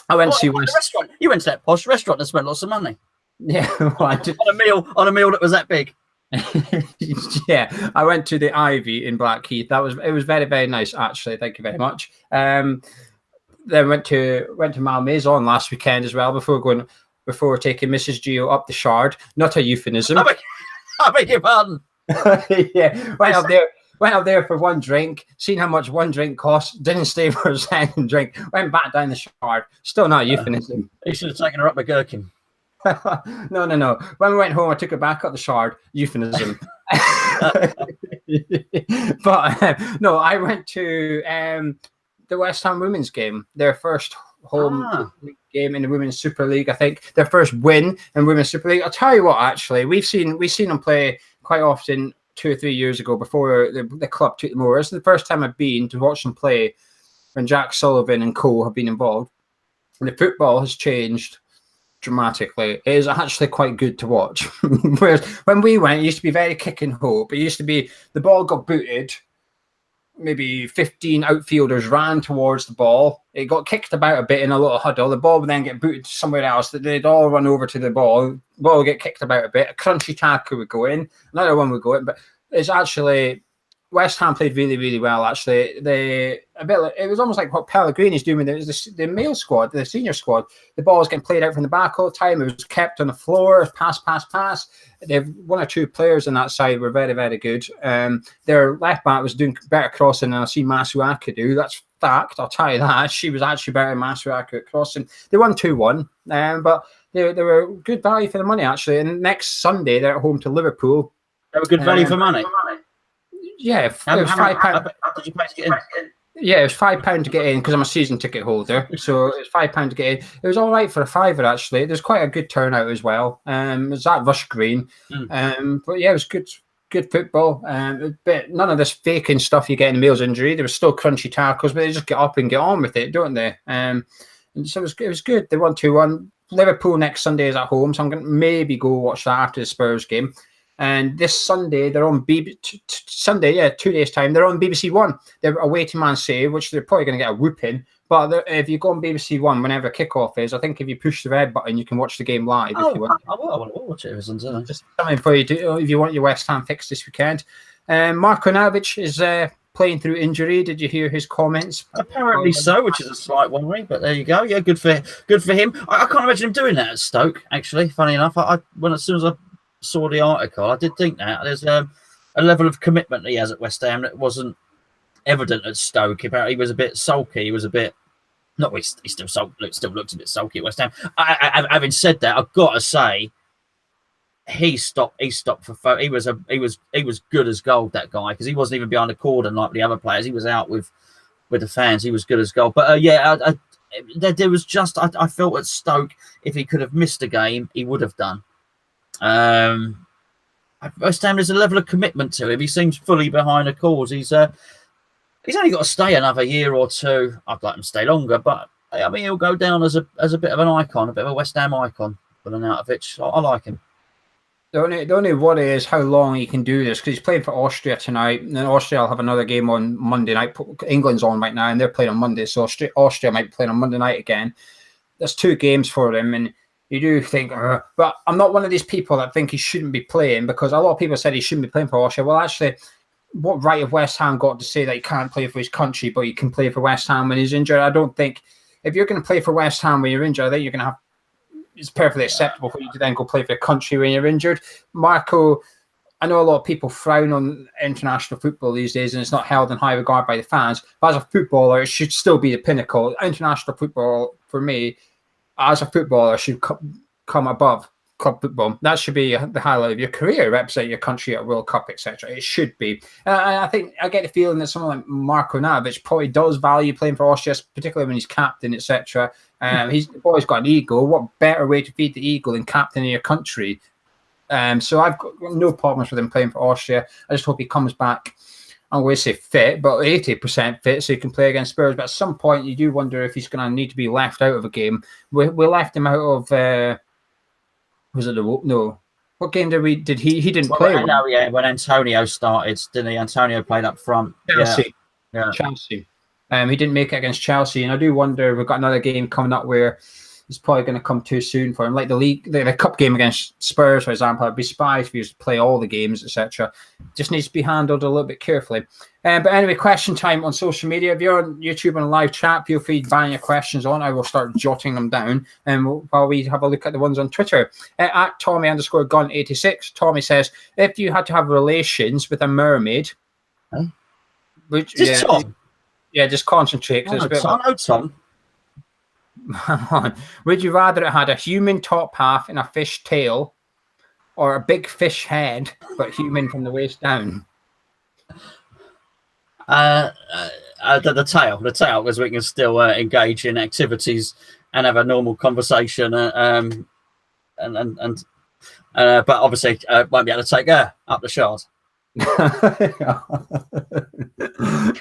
I went to the restaurant. You went to that posh restaurant and spent lots of money. Yeah, well, I did. on a meal that was that big. Yeah, I went to the Ivy in Blackheath. It was very, very nice, actually. Thank you very much. Then went to Malmaison last weekend as well before taking Mrs. Gio up the Shard. Not a euphemism. I beg your pardon. Yeah, went up there for one drink, seen how much one drink cost, didn't stay for a second drink, went back down the Shard. Still not a euphemism. You should have taken her up the Gherkin. No. When we went home, I took her back up the Shard. Euphemism. But no, I went to the West Ham women's game, their first home game in the Women's Super League. I think their first win in Women's Super League. I'll tell you what, actually, we've seen them play quite often 2 or 3 years ago before the club took them over. This is the first time I've been to watch them play when Jack Sullivan and co have been involved. And the football has changed dramatically. It is actually quite good to watch. Whereas when we went, it used to be very kick and hope. It used to be the ball got booted, maybe 15 outfielders ran towards the ball. It got kicked about a bit in a little huddle. The ball would then get booted somewhere else. They'd all run over to the ball. The ball would get kicked about a bit. A crunchy tackle would go in. Another one would go in. But it's actually West Ham played really, really well. Actually, it was almost like what Pellegrini's doing. It was the male squad, the senior squad. The ball was getting played out from the back all the time. It was kept on the floor. Pass. They've 1 or 2 players on that side were very, very good. Their left back was doing better crossing than I see Masuaku do. That's fact. I'll tell you that. She was actually better than Masuaku at crossing. They won 2-1, but they were good value for the money actually. And next Sunday they're at home to Liverpool. They were good value for money. Yeah, it was £5. How did you pay to get in? Yeah, it was £5 to get in because I'm a season ticket holder. So it was £5 to get in. It was all right for a fiver actually. There's quite a good turnout as well. It was at Rush Green. But yeah, it was good football. But none of this faking stuff you get in the Mills injury. There was still crunchy tackles, but they just get up and get on with it, don't they? And so it was good. They won 2-1. Liverpool next Sunday is at home, so I'm going to maybe go watch that after the Spurs game. And this Sunday, they're on 2 days' time, they're on BBC One. They're away to Man City, which they're probably going to get a whooping. But if you go on BBC One, whenever kickoff is, I think if you push the red button, you can watch the game live if you want. I want to watch it. Just something for you to, if you want your West Ham fix this weekend. Marko Navic is playing through injury. Did you hear his comments? Apparently so, which is a slight worry. But there you go. Yeah, good for him. I can't imagine him doing that at Stoke. Actually, funny enough, as soon as I saw the article, I did think that there's a level of commitment he has at West Ham that wasn't evident at Stoke. Apparently, he was a bit sulky. He was a bit he still looks a bit sulky at West Ham. Having said that, I've got to say he stopped for he was good as gold, that guy, because he wasn't even behind the cordon like the other players. He was out with the fans. He was good as gold. But there was just I felt at Stoke, if he could have missed a game, he would have done. West Ham, there's a level of commitment to him. He seems fully behind the cause. He's only got to stay another year or two. I'd like him to stay longer, but I mean he'll go down as a bit of an icon, a bit of a West Ham icon. Milankovic, I like him. The only worry is how long he can do this, because he's playing for Austria tonight, and then Austria will have another game on Monday night. England's on right now, and they're playing on Monday, so Austria might be playing on Monday night again. There's 2 games for him, and you do think, but I'm not one of these people that think he shouldn't be playing, because a lot of people said he shouldn't be playing for Austria. Well, actually, what right have West Ham got to say that he can't play for his country, but he can play for West Ham when he's injured? I don't think, if you're going to play for West Ham when you're injured, I think you're going to have, it's perfectly acceptable for you to then go play for a country when you're injured. Marko, I know a lot of people frown on international football these days, and it's not held in high regard by the fans, but as a footballer, it should still be the pinnacle. International football, for me, as a footballer, should come above club football. That should be the highlight of your career, represent your country at World Cup, etc. It should be. I think I get the feeling that someone like Marko Navic probably does value playing for Austria, particularly when he's captain, etc. He's always got an ego. What better way to feed the ego than captaining your country? So I've got no problems with him playing for Austria. I just hope he comes back. I'm going to say fit, but 80% fit, so he can play against Spurs. But at some point, you do wonder if he's going to need to be left out of a game. We left him out of. Was it no? What game did he? He didn't play. When Antonio started, didn't he? Antonio played up front. Chelsea. Chelsea. He didn't make it against Chelsea, and I do wonder. We've got another game coming up where it's probably going to come too soon for him, like the cup game against Spurs, for example. I'd be surprised if he was to play all the games, etc. Just needs to be handled a little bit carefully. But anyway, question time on social media. If you're on YouTube and live chat, feel free to bang your questions on. I will start jotting them down, and while we have a look at the ones on Twitter. At Tommy_Gun86, Tommy says, if you had to have relations with a mermaid, which just Tom. Yeah, just concentrate. Tom. Would you rather it had a human top half and a fish tail, or a big fish head but human from the waist down? The tail, because we can still engage in activities and have a normal conversation. But obviously, won't be able to take her up the shard.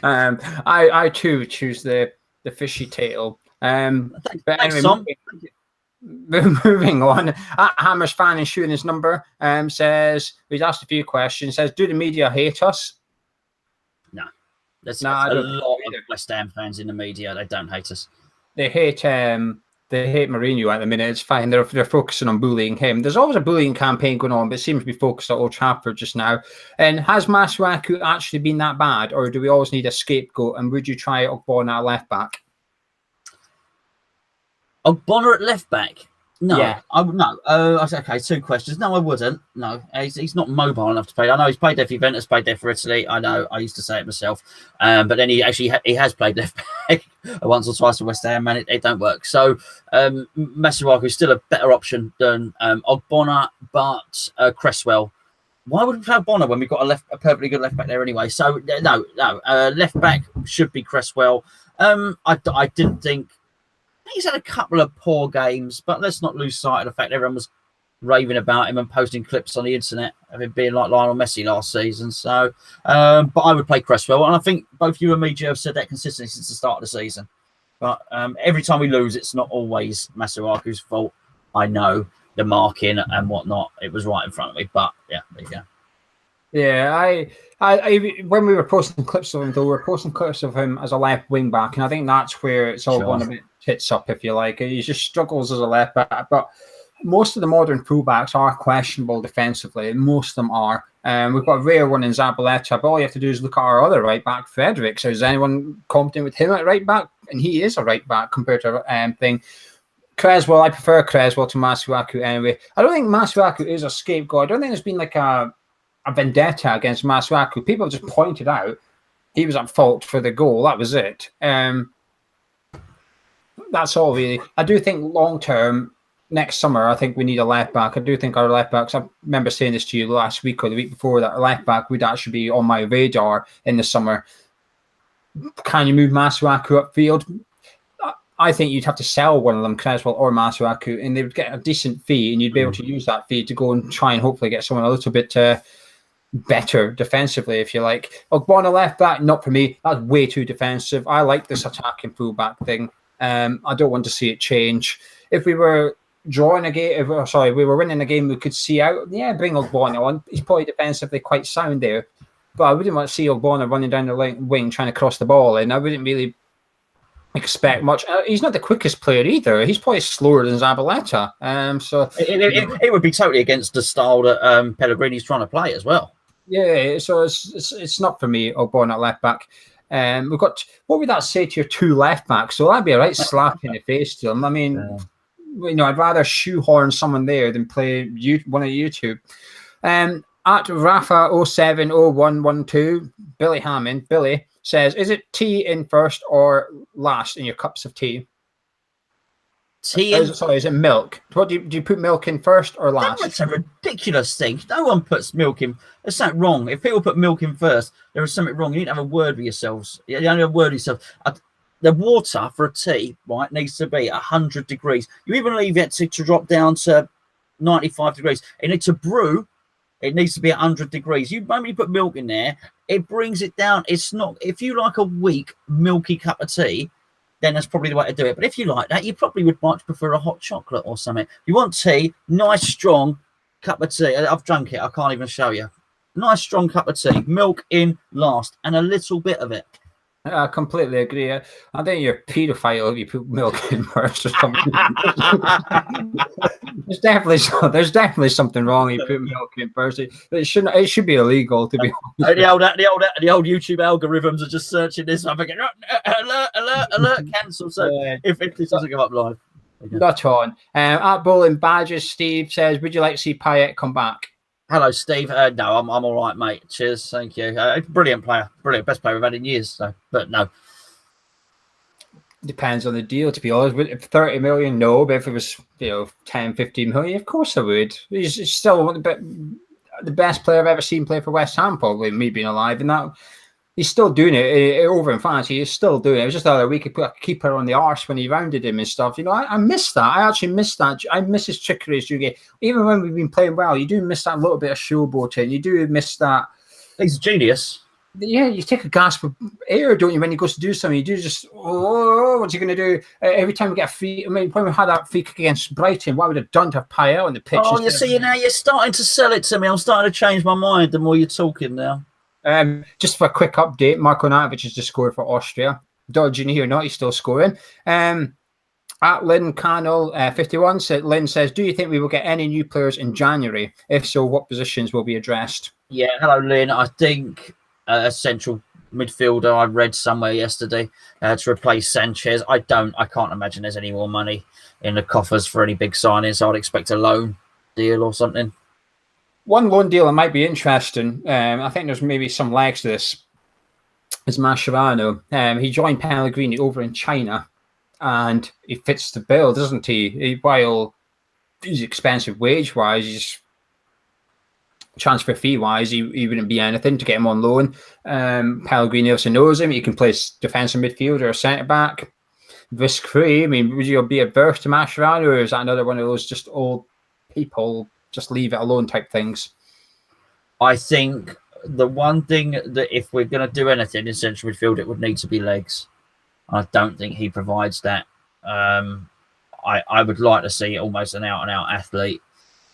I too choose the fishy tail. But anyway, moving on. Hammers fan and shooting his number says he's asked a few questions. Says, do the media hate us? No, there's a lot of West Ham fans in the media. They don't hate us. They hate Mourinho at the minute. It's fine. They're focusing on bullying him. There's always a bullying campaign going on, but it seems to be focused at Old Trafford just now. And has Masuaku actually been that bad, or do we always need a scapegoat? And would you try Ogbonna at left back? Ogbonna at left back? No, yeah. Okay, two questions. No, I wouldn't. No, he's not mobile enough to play. I know he's played there for Juventus, played there for Italy. I know, I used to say it myself. But then he has played left back once or twice for West Ham, and it don't work. So Masuaku is still a better option than Ogbonna, but Cresswell. Why would we play Ogbonna when we've got a perfectly good left back there anyway? So no, left back should be Cresswell. I didn't think. He's had a couple of poor games, but let's not lose sight of the fact everyone was raving about him and posting clips on the internet of him being like Lionel Messi last season. So, but I would play Cresswell, and I think both you and me, Joe, have said that consistently since the start of the season. But every time we lose, it's not always Masuaku's fault. I know the marking and whatnot; it was right in front of me. But yeah, there you go. Yeah, I when we were posting clips of him, though, we were posting clips of him as a left wing back, and I think that's where it's all gone a bit tits up, if you like. He just struggles as a left back, but most of the modern fullbacks are questionable defensively. Most of them are. We've got a rare one in Zabaleta, but all you have to do is look at our other right back, Frederick. So is anyone competent with him at right back? And he is a right back compared to thing. Cresswell, I prefer Cresswell to Masuaku anyway. I don't think Masuaku is a scapegoat. I don't think there's been like a vendetta against Masuaku. People just pointed out he was at fault for the goal. That was it. That's all really. I do think long term, next summer, I think we need a left back. I do think our left backs, I remember saying this to you last week or the week before, that our left back would actually be on my radar in the summer. Can you move Masuaku upfield? I think you'd have to sell one of them, Cresswell or Masuaku, and they would get a decent fee, and you'd be able to use that fee to go and try and hopefully get someone a little bit better defensively, if you like. Ogbonna left back, not for me. That's way too defensive. I like this attacking fullback thing. I don't want to see it change. If we were drawing a game, we were winning a game we could see out, yeah, bring Ogbonna on. He's probably defensively quite sound there. But I wouldn't want to see Ogbonna running down the wing trying to cross the ball, and I wouldn't really expect much. He's not the quickest player either. He's probably slower than Zabaleta. So it would be totally against the style that Pellegrini's trying to play as well. Yeah, so it's not for me, Ogbonna at left back. We've got, what would that say to your two left backs? So that'd be a right slap in the face to them. I mean, I'd rather shoehorn someone there than play one of you two. At Rafa070112, Billy Hammond, Billy says, is it tea in first or last in your cups of tea? Tea in. Sorry, is it milk? What do you put milk in first or last? That's a ridiculous thing. No one puts milk in. There's something wrong. If people put milk in first, there is something wrong. You need to have a word with yourselves. You only have a word with yourself. The water for a tea, right, needs to be 100 degrees. You even leave it to drop down to 95 degrees. You need to brew. It needs to be 100 degrees. When you put milk in there, it brings it down. It's not. If you like a weak, milky cup of tea, then that's probably the way to do it. But if you like that, you probably would much prefer a hot chocolate or something. You want tea, nice, strong cup of tea. I've drunk it. I can't even show you. Nice, strong cup of tea. Milk in last and a little bit of it. I completely agree. I think you're a paedophile if you put milk in first or something. there's definitely something wrong if you put milk in first. It should be illegal to be honest. The old YouTube algorithms are just searching this. I'm thinking, alert, cancel. So if this doesn't go up live. Not on. At Bowling Badges, Steve says, would you like to see Payet come back? Hello, Steve. No, I'm all right, mate. Cheers, thank you. Brilliant player, best player we've had in years. So, but no, depends on the deal. To be honest, if 30 million, no. But if it was 10, 15 million, of course I would. He's still the best player I've ever seen play for West Ham, probably me being alive, and that he's still doing it over in France. He is still doing it. It was just the other week he put a keeper on the arse when he rounded him and stuff. I miss that. I actually miss that. I miss his trickery as you get. Even when we've been playing well, you do miss that little bit of showboating. You do miss that. He's a genius. Yeah, you take a gasp of air, don't you, when he goes to do something? You do just, what's he going to do? Every time we get a free, when we had that free kick against Brighton, what would have done to have Payet on the pitch? Oh, you see, now you're starting to sell it to me. I'm starting to change my mind the more you're talking now. Just for a quick update, Marko Natovic has just scored for Austria. Dodging here or not, he's still scoring. At Lynn Cannell 51, Lynn says, do you think we will get any new players in January? If so, what positions will be addressed? Yeah, hello, Lynn. I think a central midfielder I read somewhere yesterday to replace Sanchez. I can't imagine there's any more money in the coffers for any big signings. So I'd expect a loan deal or something. One loan deal that might be interesting, I think there's maybe some legs to this, is Mascherano. He joined Pellegrini over in China, and he fits the bill, doesn't he? While he's expensive wage-wise, he's transfer fee-wise, he wouldn't be anything to get him on loan. Pellegrini also knows him. He can play defensive midfielder or centre-back. Risk-free. I mean, would you be adverse to Mascherano, or is that another one of those just old people, just leave it alone type things? I think the one thing that if we're going to do anything in central midfield, it would need to be legs. I don't think he provides that. I would like to see almost an out-and-out athlete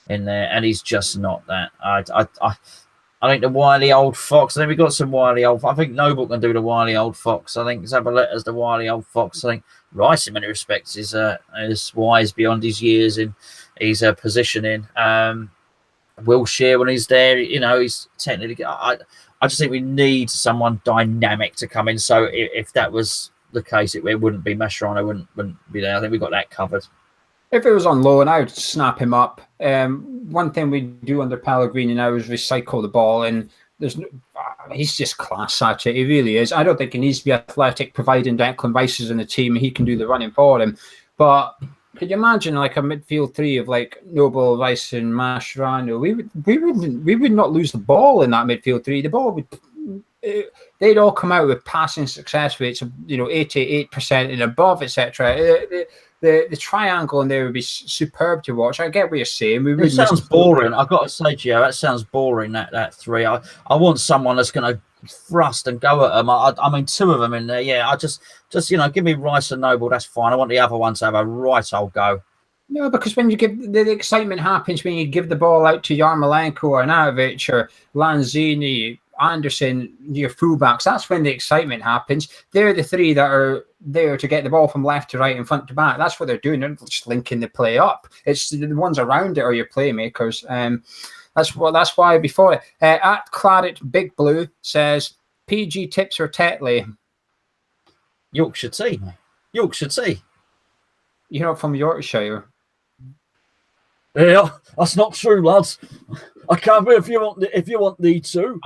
in there, and he's just not that. I think the wily old fox. I think we've got some wily old. I think Noble can do the wily old fox. I think Zabaleta's the wily old fox. I think Rice, in many respects, is wise beyond his years in his positioning. Wilshere, when he's there, he's technically. I just think we need someone dynamic to come in. So if that was the case, it wouldn't be Mascherano. Wouldn't be there. I think we got that covered. If it was on loan, I would snap him up. One thing we do under Pellegrini now is recycle the ball, and he's just class at it. He really is. I don't think he needs to be athletic, providing Declan Rice is in the team and he can do the running for him. But could you imagine like a midfield three of like Noble, Rice, and Mascherano? We would not lose the ball in that midfield three. The ball would. They'd all come out with passing success rates of 88% and above, etc. The triangle in there would be superb to watch. I get what you're saying. It sounds boring. I've got to say to you, that sounds boring. That three. I want someone that's going to thrust and go at them. I mean, two of them in there. Yeah, I just give me Rice and Noble. That's fine. I want the other one to have a right old go. No, because when you give the excitement happens when you give the ball out to Yarmolenko or Natovic or Lanzini, Anderson, your fullbacks, that's when the excitement happens. They're the three that are there to get the ball from left to right and front to back. That's what they're doing. They're just linking the play up. It's the ones around it are your playmakers. That's why before it. At Claret Big Blue says, PG tips or Tetley? Yorkshire tea. Yorkshire tea. You're not from Yorkshire. Yeah, that's not true, lads. I can't if you want the two.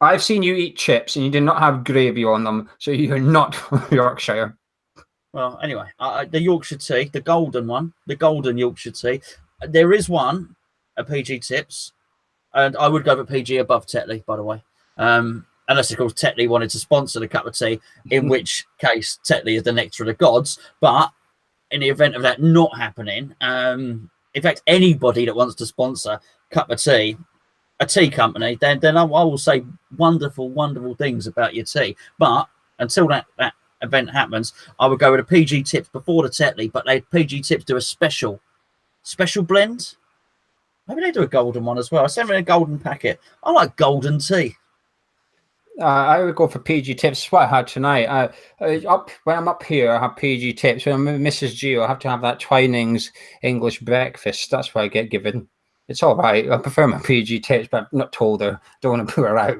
I've seen you eat chips and you did not have gravy on them, so you're not from Yorkshire. Well, anyway, the Yorkshire tea, the golden one, the golden Yorkshire tea. There is one at PG Tips, and I would go for PG above Tetley, by the way. Unless, of course, Tetley wanted to sponsor the cup of tea, in which case Tetley is the nectar of the gods. But in the event of that not happening, in fact, anybody that wants to sponsor cup of tea, a tea company, then I will say wonderful, wonderful things about your tea. But until that event happens, I would go with a PG Tips before the Tetley, but PG Tips do a special blend. Maybe they do a golden one as well. I sent me a golden packet. I like golden tea. I would go for PG Tips. It's what I had tonight. When I'm up here, I have PG Tips. When I'm with Mrs. G, I have to have that Twinings English breakfast. That's what I get given. It's all right. I prefer my PG Tips, but I'm not told her. Don't want to put her out.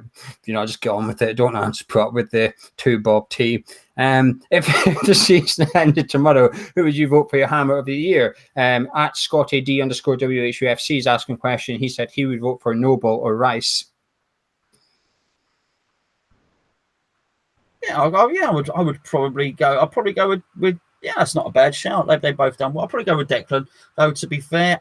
I just get on with it. Don't answer put up with the 2 bob tea. If the season ended tomorrow, who would you vote for your Hammer of the Year? At Scotty D_WHUFC is asking a question. He said he would vote for Noble or Rice. Yeah, I would probably go. I'll probably go with yeah. That's not a bad shout. They've both done well. I'll probably go with Declan. Though to be fair,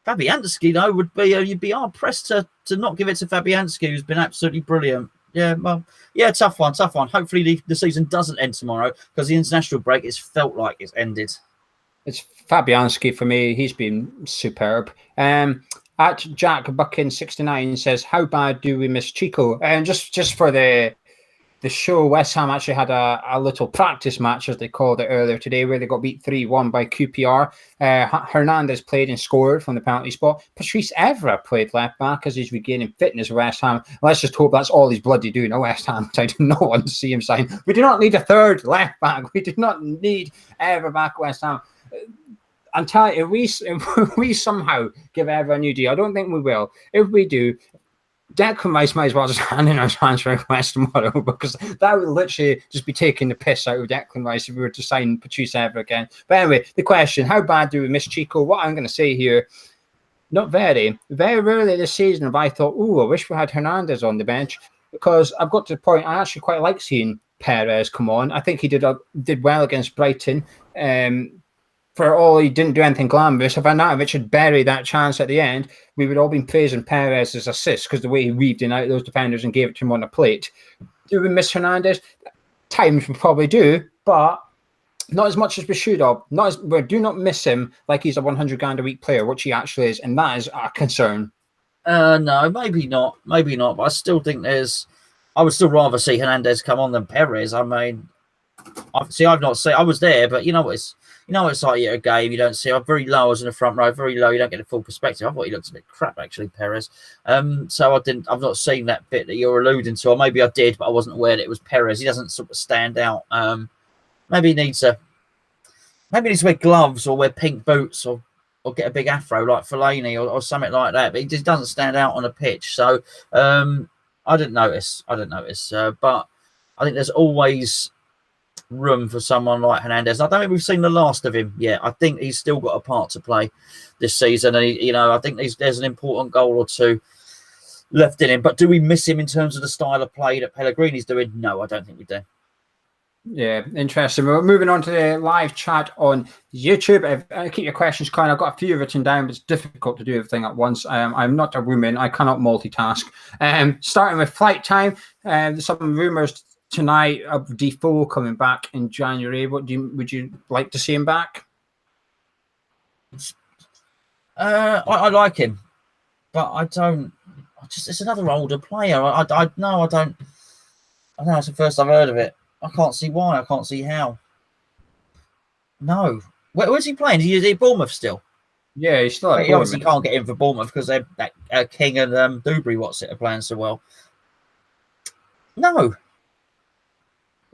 Fabianski though would be you'd be hard pressed to not give it to Fabianski, who's been absolutely brilliant. Yeah, well, yeah, tough one. Hopefully the season doesn't end tomorrow because the international break it's felt like it's ended. It's Fabianski for me. He's been superb. At Jack Buckin 69 says, "How bad do we miss Chico?" And just for the show, West Ham actually had a little practice match, as they called it earlier today, where they got beat 3-1 by QPR. Hernandez played and scored from the penalty spot. Patrice Evra played left back as he's regaining fitness for West Ham. Let's just hope that's all he's bloody doing at West Ham. I do not want to see him sign. We do not need a third left back. We do not need Evra back at West Ham. Until if we somehow give Evra a new deal, I don't think we will. If we do, Declan Rice might as well just hand in our transfer request tomorrow, because that would literally just be taking the piss out of Declan Rice if we were to sign Patrice Evra again. But anyway, the question, how bad do we miss Chico? What I'm going to say here, not very. Very rarely this season have I thought, I wish we had Hernandez on the bench, because I've got to the point, I actually quite like seeing Perez come on. I think he did well against Brighton. For all he didn't do anything glamorous, if Arnautovic had buried that chance at the end, we would all been praising Perez's assist because the way he weaved in out those defenders and gave it to him on a plate. Do we miss Hernandez? Times we probably do, but not as much as we should have. We do not miss him like he's a 100 grand a week player, which he actually is, and that is a concern. No, maybe not. But I still think I would still rather see Hernandez come on than Perez. I mean, I've not seen. I was there, but you know what it's like at a game. You don't see. I'm very low. I was in the front row, very low. You don't get the full perspective. I thought he looked a bit crap actually, Perez. So I've not seen that bit that you're alluding to, or maybe I did, but I wasn't aware that it was Perez. He doesn't sort of stand out. Maybe he needs to wear gloves or wear pink boots or get a big afro like Fellaini or something like that. But he just doesn't stand out on a pitch. So I didn't notice. But I think there's always room for someone like Hernandez. I don't think we've seen the last of him yet. I think he's still got a part to play this season, and I think there's an important goal or two left in him. But do we miss him in terms of the style of play that Pellegrini's doing? No, I don't think we do. Yeah, interesting. We're moving on to the live chat on YouTube. Keep your questions coming. I've got a few written down, but it's difficult to do everything at once. I'm not a woman. I cannot multitask. Starting with flight time, there's some rumours tonight of Defoe coming back in January. Would you like to see him back? I like him, but I don't. It's another older player. I don't. I know it's the first I've heard of it. I can't see why. I can't see how. No. Where's he playing? Is he at Bournemouth still? Yeah, he's still at Bournemouth. He obviously can't get in for Bournemouth because they're King and Dewberry are playing so well. No.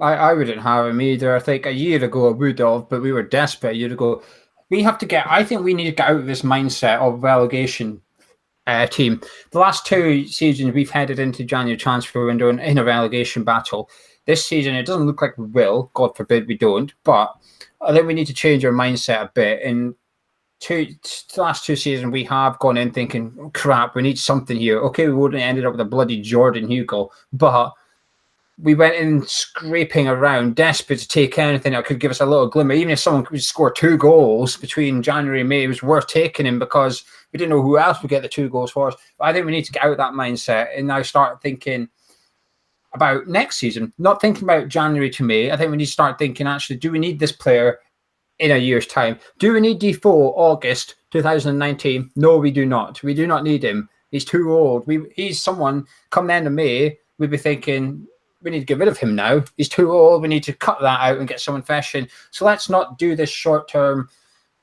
I wouldn't have him either. I think a year ago I would have, but we were desperate a year ago. I think we need to get out of this mindset of relegation team. The last 2 seasons we've headed into January transfer window in a relegation battle. This season it doesn't look like we will. God forbid we don't. But I think we need to change our mindset a bit. In the last 2 seasons we have gone in thinking, oh, crap, we need something here. Okay, we wouldn't have ended up with a bloody Jordan Hugo, but we went in scraping around, desperate to take anything that could give us a little glimmer. Even if someone could score 2 goals between January and May, it was worth taking him because we didn't know who else would get the 2 goals for us. But I think we need to get out of that mindset and now start thinking about next season, not thinking about January to May. I think we need to start thinking, actually, do we need this player in a year's time? Do we need Defoe August 2019? No, we do not. We do not need him. He's too old. He's someone, come the end of May, we'd be thinking, we need to get rid of him now. He's too old. We need to cut that out and get someone fresh in. So let's not do this short-term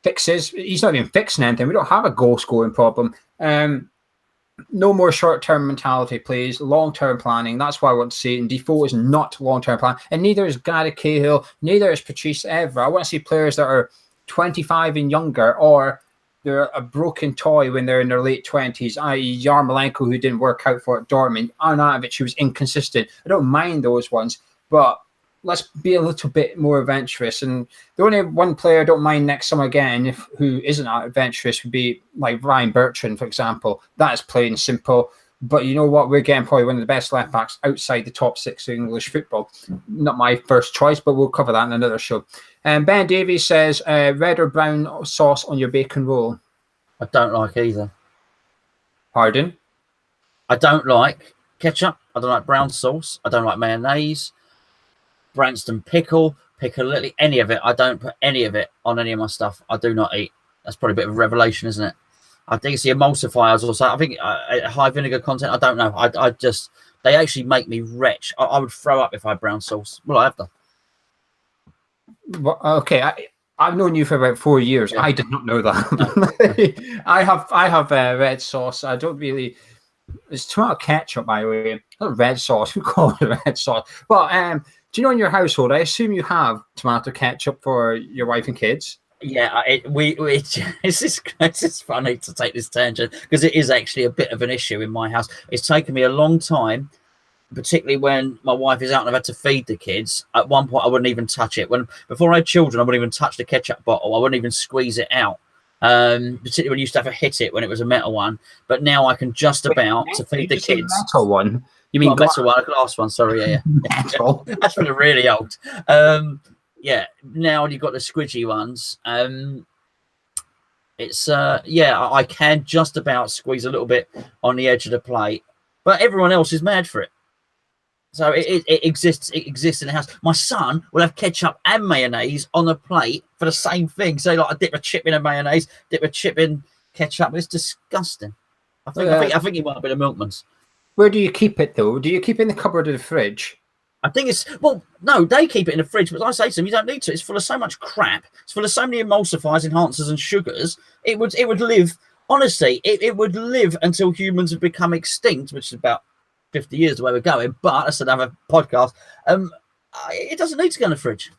fixes. He's not even fixing anything. We don't have a goal-scoring problem. No more short-term mentality, please. Long-term planning. That's why I want to see it. And Defoe is not long-term planning. And neither is Gary Cahill. Neither is Patrice Evra. I want to see players that are 25 and younger, or they're a broken toy when they're in their late 20s, i.e. Yarmolenko, who didn't work out for it, Dortmund, Arnautovic, who was inconsistent. I don't mind those ones, but let's be a little bit more adventurous. And the only one player I don't mind next summer again, who isn't adventurous, would be like Ryan Bertrand, for example. That is plain simple. But you know what? We're getting probably one of the best left backs outside the top 6 of English football. Not my first choice, but we'll cover that in another show. Ben Davies says, red or brown sauce on your bacon roll? I don't like either. Pardon? I don't like ketchup. I don't like brown sauce. I don't like mayonnaise. Branston pickle, piccalilli, any of it. I don't put any of it on any of my stuff. I do not eat. That's probably a bit of a revelation, isn't it? I think it's the emulsifiers also. I think high vinegar content. I don't know. I just, they actually make me retch. I would throw up if I had brown sauce. Well, I have done. Well, okay, I've known you for about 4 years. Yeah. I did not know that. I have red sauce. I don't really. It's tomato ketchup, by the way. Not red sauce. Who calls it red sauce? Well, do you know in your household? I assume you have tomato ketchup for your wife and kids. Yeah, it's funny to take this tangent because it is actually a bit of an issue in my house. It's taken me a long time, particularly when my wife is out and I've had to feed the kids. At one point, I wouldn't even touch it. Before I had children, I wouldn't even touch the ketchup bottle. I wouldn't even squeeze it out. Particularly when you used to have to hit it when it was a metal one. But now I can just about to feed the kids. Metal one? You mean metal one? A glass one? Sorry, yeah. Metal. That's really, really old. Yeah, now you've got the squidgy ones. It's I can just about squeeze a little bit on the edge of the plate, but everyone else is mad for it. So it exists. It exists in the house. My son will have ketchup and mayonnaise on the plate for the same thing. So like I dip a chip in a mayonnaise, dip a chip in ketchup. It's disgusting. I think he might be the milkman's. Where do you keep it though? Do you keep it in the cupboard or the fridge? I think no, they keep it in the fridge, but I say to them, you don't need to. It's full of so much crap. It's full of so many emulsifiers, enhancers, and sugars. It would live, honestly, it would live until humans have become extinct, which is about 50 years the way we're going. But that's another podcast. It doesn't need to go in the fridge.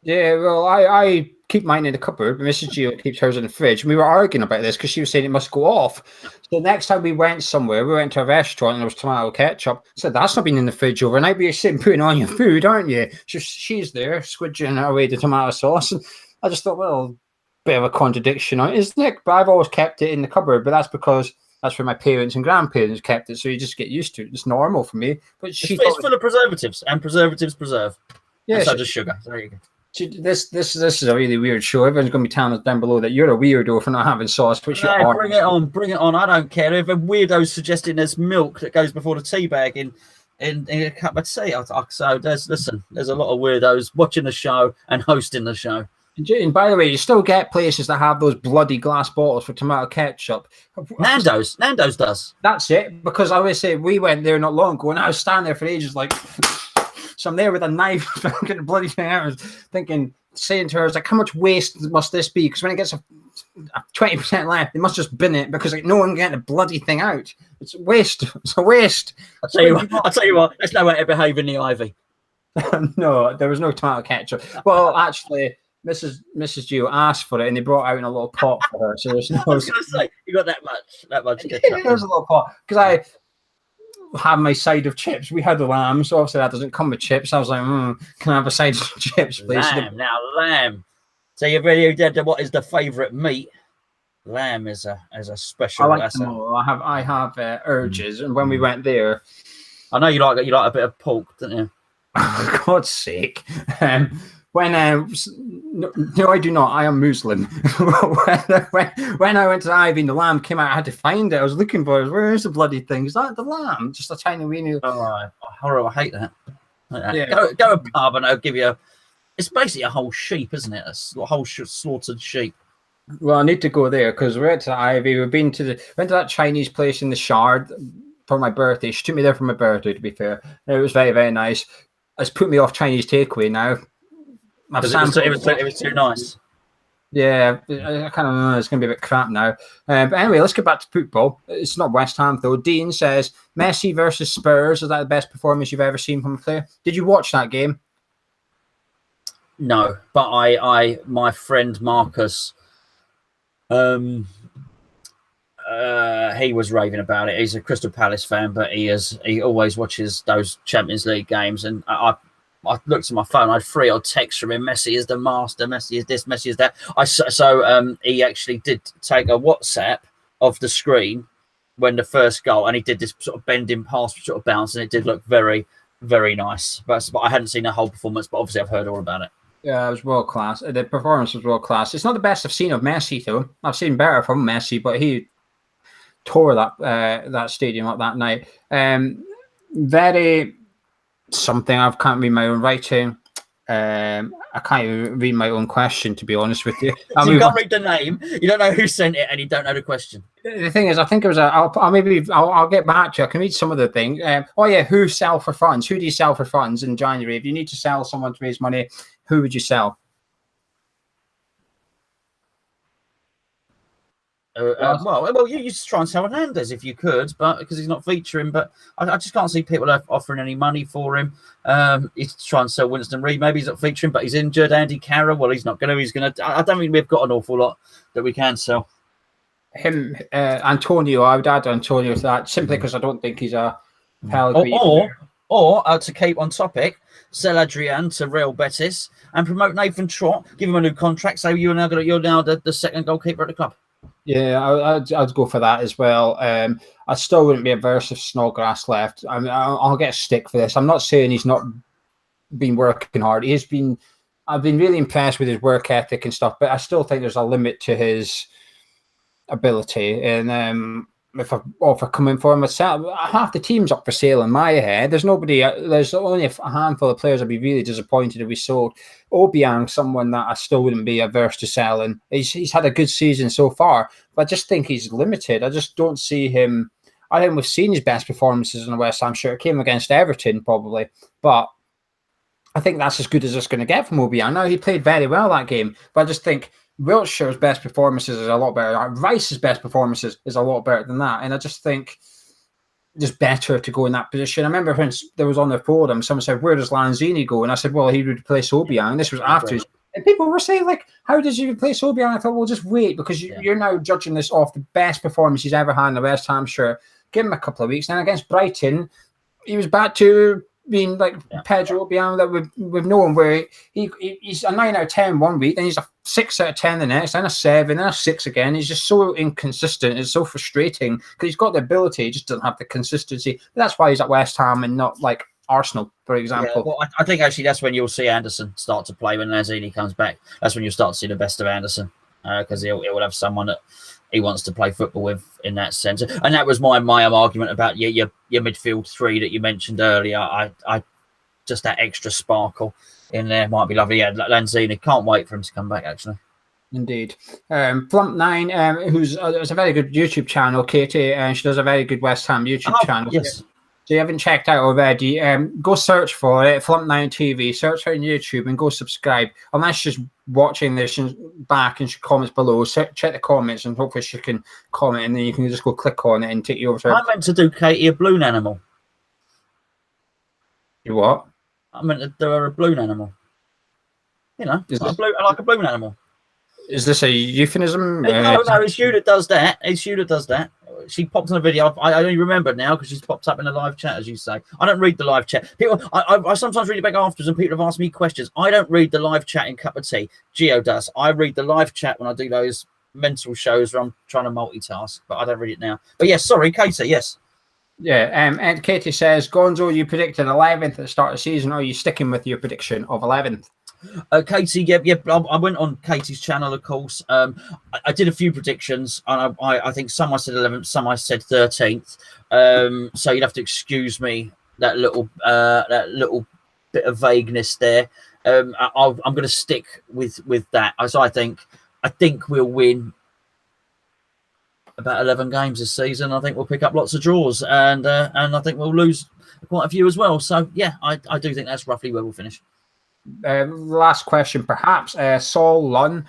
Yeah, well, I keep mine in the cupboard. Mrs. Gio keeps hers in the fridge. And we were arguing about this because she was saying it must go off. So next time we went somewhere, we went to a restaurant and there was tomato ketchup. I said, that's not been in the fridge overnight, but you're sitting putting on your food, aren't you? She's there, squidging away the tomato sauce. And I just thought, well, bit of a contradiction on it, isn't it? But I've always kept it in the cupboard, but that's because that's where my parents and grandparents kept it. So you just get used to it. It's normal for me. But it's full of preservatives, and preservatives preserve. Yeah, so does sugar. So there you go. This is a really weird show. Everyone's going to be telling us down below that you're a weirdo for not having sauce. Which you are. Bring it on. I don't care if a weirdo's suggesting there's milk that goes before the tea bag in a cup of tea. So there's a lot of weirdos watching the show and hosting the show. And by the way, you still get places that have those bloody glass bottles for tomato ketchup. Nando's does. That's it. Because I always say we went there not long ago, and I was standing there for ages like. So I'm there with a knife, getting the bloody thing out, saying to her, like, how much waste must this be? Because when it gets a 20% left, they must just bin it because no one can get the bloody thing out. It's a waste. It's a waste. I'll tell you what, there's no way to behave in the Ivy. No, there was no tomato ketchup. Well, actually, Mrs. Gio asked for it and they brought out in a little pot for her. So there's no. I was going to say, you got that much ketchup. There's a little pot because I have my side of chips. We had the lamb, so obviously that doesn't come with chips. I was like, can I have a side of chips, please? Lamb. So you've really did what is the favourite meat? Lamb is a special. I like them all. I have urges, and when we went there, I know you like a bit of pork, don't you? For God's sake. When no, I do not. I am Muslim. when I went to the Ivy and the lamb came out, I had to find it. I was looking for it. Where is the bloody thing? Is that the lamb? Just a tiny weenie. Oh, horrible! I hate that. Yeah. Go a pub and I'll give you a. It's basically a whole sheep, isn't it? A whole slaughtered sheep. Well, I need to go there because we're at the Ivy. Went to that Chinese place in the Shard for my birthday. She took me there for my birthday, to be fair. It was very, very nice. It's put me off Chinese takeaway now. It was too nice. Yeah, I kind of know it's going to be a bit crap now. But anyway, let's get back to football. It's not West Ham, though. Dean says, Messi versus Spurs, is that the best performance you've ever seen from a player? Did you watch that game? No, but my friend Marcus, he was raving about it. He's a Crystal Palace fan, but he always watches those Champions League games. And I looked at my phone. I had 3 odd texts from him. Messi is the master. Messi is this. Messi is that. So he actually did take a WhatsApp of the screen when the first goal, and he did this sort of bending pass, sort of bounce, and it did look very, very nice. But I hadn't seen the whole performance, but obviously I've heard all about it. Yeah, it was world class. The performance was world class. It's not the best I've seen of Messi, though. I've seen better from Messi, but he tore that stadium up that night. Very something. I can't read my own writing. I can't even read my own question, to be honest with you. So you can't read the name. You don't know who sent it, and you don't know the question. The thing is, I think it was I'll get back to you. I can read some of the thing. Who sell for funds? Who do you sell for funds in January? If you need to sell someone to raise money, who would you sell? Well, you used to try and sell Hernandez if you could, but because he's not featuring. But I just can't see people offering any money for him. He's trying to sell Winston Reid. Maybe he's not featuring, but he's injured. Andy Carroll. Well, he's not going to. He's going to. I don't think we've got an awful lot that we can sell. Him, Antonio. I would add Antonio to that simply because I don't think he's a Pellegrini. Or to keep on topic, sell Adrian to Real Betis and promote Nathan Trott. Give him a new contract. So you're now the second goalkeeper at the club. Yeah, I'd go for that as well. I still wouldn't be averse if Snodgrass left. I'll get a stick for this. I'm not saying he's not been working hard. I've been really impressed with his work ethic and stuff, but I still think there's a limit to his ability. And if I offer coming for him myself, half the team's up for sale in my head. There's nobody. There's only a handful of players I'd be really disappointed if we sold. Obiang, someone that I still wouldn't be averse to selling. He's had a good season so far, but I just think he's limited. I just don't see him. I think we've seen his best performances in the West Ham shirt. It came against Everton probably, but I think that's as good as it's going to get from Obiang. Now he played very well that game, but I just think Wiltshire's best performances is a lot better. Rice's best performances is a lot better than that. And I just think it's better to go in that position. I remember when there was on the forum, someone said, where does Lanzini go? And I said, well, he would replace Obiang. This was after his... And people were saying, like, how did you replace Obiang? I thought, well, just wait, because you're now judging this off the best performance he's ever had in the West Ham shirt. Give him a couple of weeks. And against Brighton, he was back to being like Pedro Obiang that we've known, where he's a 9 out of 10 one week, then he's a 6 out of 10 the next, then a 7, then a 6 again. He's just so inconsistent. It's so frustrating because he's got the ability, he just doesn't have the consistency. But that's why he's at West Ham and not like Arsenal, for example. Yeah, well, I think actually that's when you'll see Anderson start to play when Lanzini comes back. That's when you'll start to see the best of Anderson because he will have someone that he wants to play football with in that sense. And that was my argument about your midfield 3 that you mentioned earlier. I just that extra sparkle in there might be lovely. Yeah, Lanzini, can't wait for him to come back, actually. Indeed. Flump9, who's a very good YouTube channel, Katie, and she does a very good West Ham YouTube channel. Yes. So you haven't checked out already, go search for it, Flump9 TV, search her on YouTube and go subscribe. Unless she's watching this back and she comments below, check the comments and hopefully she can comment and then you can just go click on it and take you over to her. I meant to do Katie a balloon animal. You what? I meant to do her a balloon animal. You know, like a balloon animal. Is this a euphemism? No, it's you that does that. It's you that does that. She popped on a video. I only remember now because she's popped up in a live chat, as you say. I don't read the live chat. People, I sometimes read it back afterwards, and people have asked me questions. I don't read the live chat in Cup of Tea. Gio does. I read the live chat when I do those mental shows where I'm trying to multitask, but I don't read it now. But yes, sorry, Katie. Yes. Yeah, and Katie says, Gonzo, you predicted 11th at the start of the season. Are you sticking with your prediction of 11th? Katie, yeah. I went on Katie's channel, of course. I did a few predictions, and I think some I said 11th, some I said 13th. So you'd have to excuse me that little bit of vagueness there. I'm going to stick with that. As I think we'll win about 11 games this season. I think we'll pick up lots of draws, and I think we'll lose quite a few as well. So yeah, I do think that's roughly where we'll finish. Last question, perhaps. Saul Lunn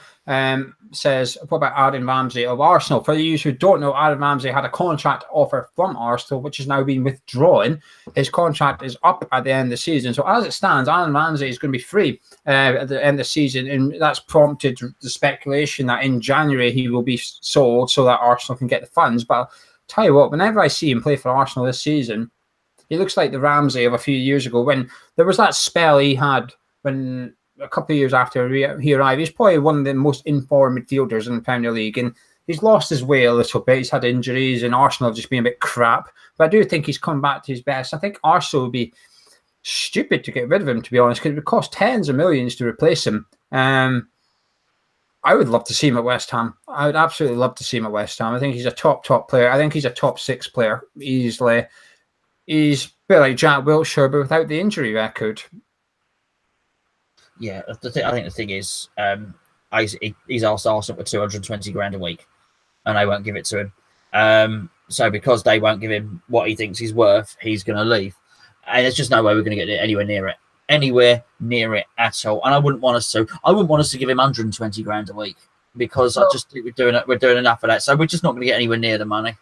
says, what about Aaron Ramsey of Arsenal? For you who don't know, Aaron Ramsey had a contract offer from Arsenal, which has now been withdrawn. His contract is up at the end of the season. So as it stands, Aaron Ramsey is going to be free at the end of the season. And that's prompted the speculation that in January he will be sold so that Arsenal can get the funds. But I'll tell you what, whenever I see him play for Arsenal this season, he looks like the Ramsey of a few years ago when there was that spell he had when a couple of years after he arrived. He's probably one of the most informed midfielders in the Premier League, and he's lost his way a little bit. He's had injuries, and Arsenal have just been a bit crap. But I do think he's come back to his best. I think Arsenal would be stupid to get rid of him, to be honest, because it would cost tens of millions to replace him. I would love to see him at West Ham. I would absolutely love to see him at West Ham. I think he's a top player. I think he's a top 6 player easily. He's a bit like Jack Wilshere, but without the injury record. Yeah, I think the thing is, he's asked Arsenal for 220 grand a week, and they won't give it to him. So because they won't give him what he thinks he's worth, he's going to leave, and there's just no way we're going to get anywhere near it at all. And I wouldn't want us to give him 120 grand a week, because I just think we're doing enough of that. So we're just not going to get anywhere near the money.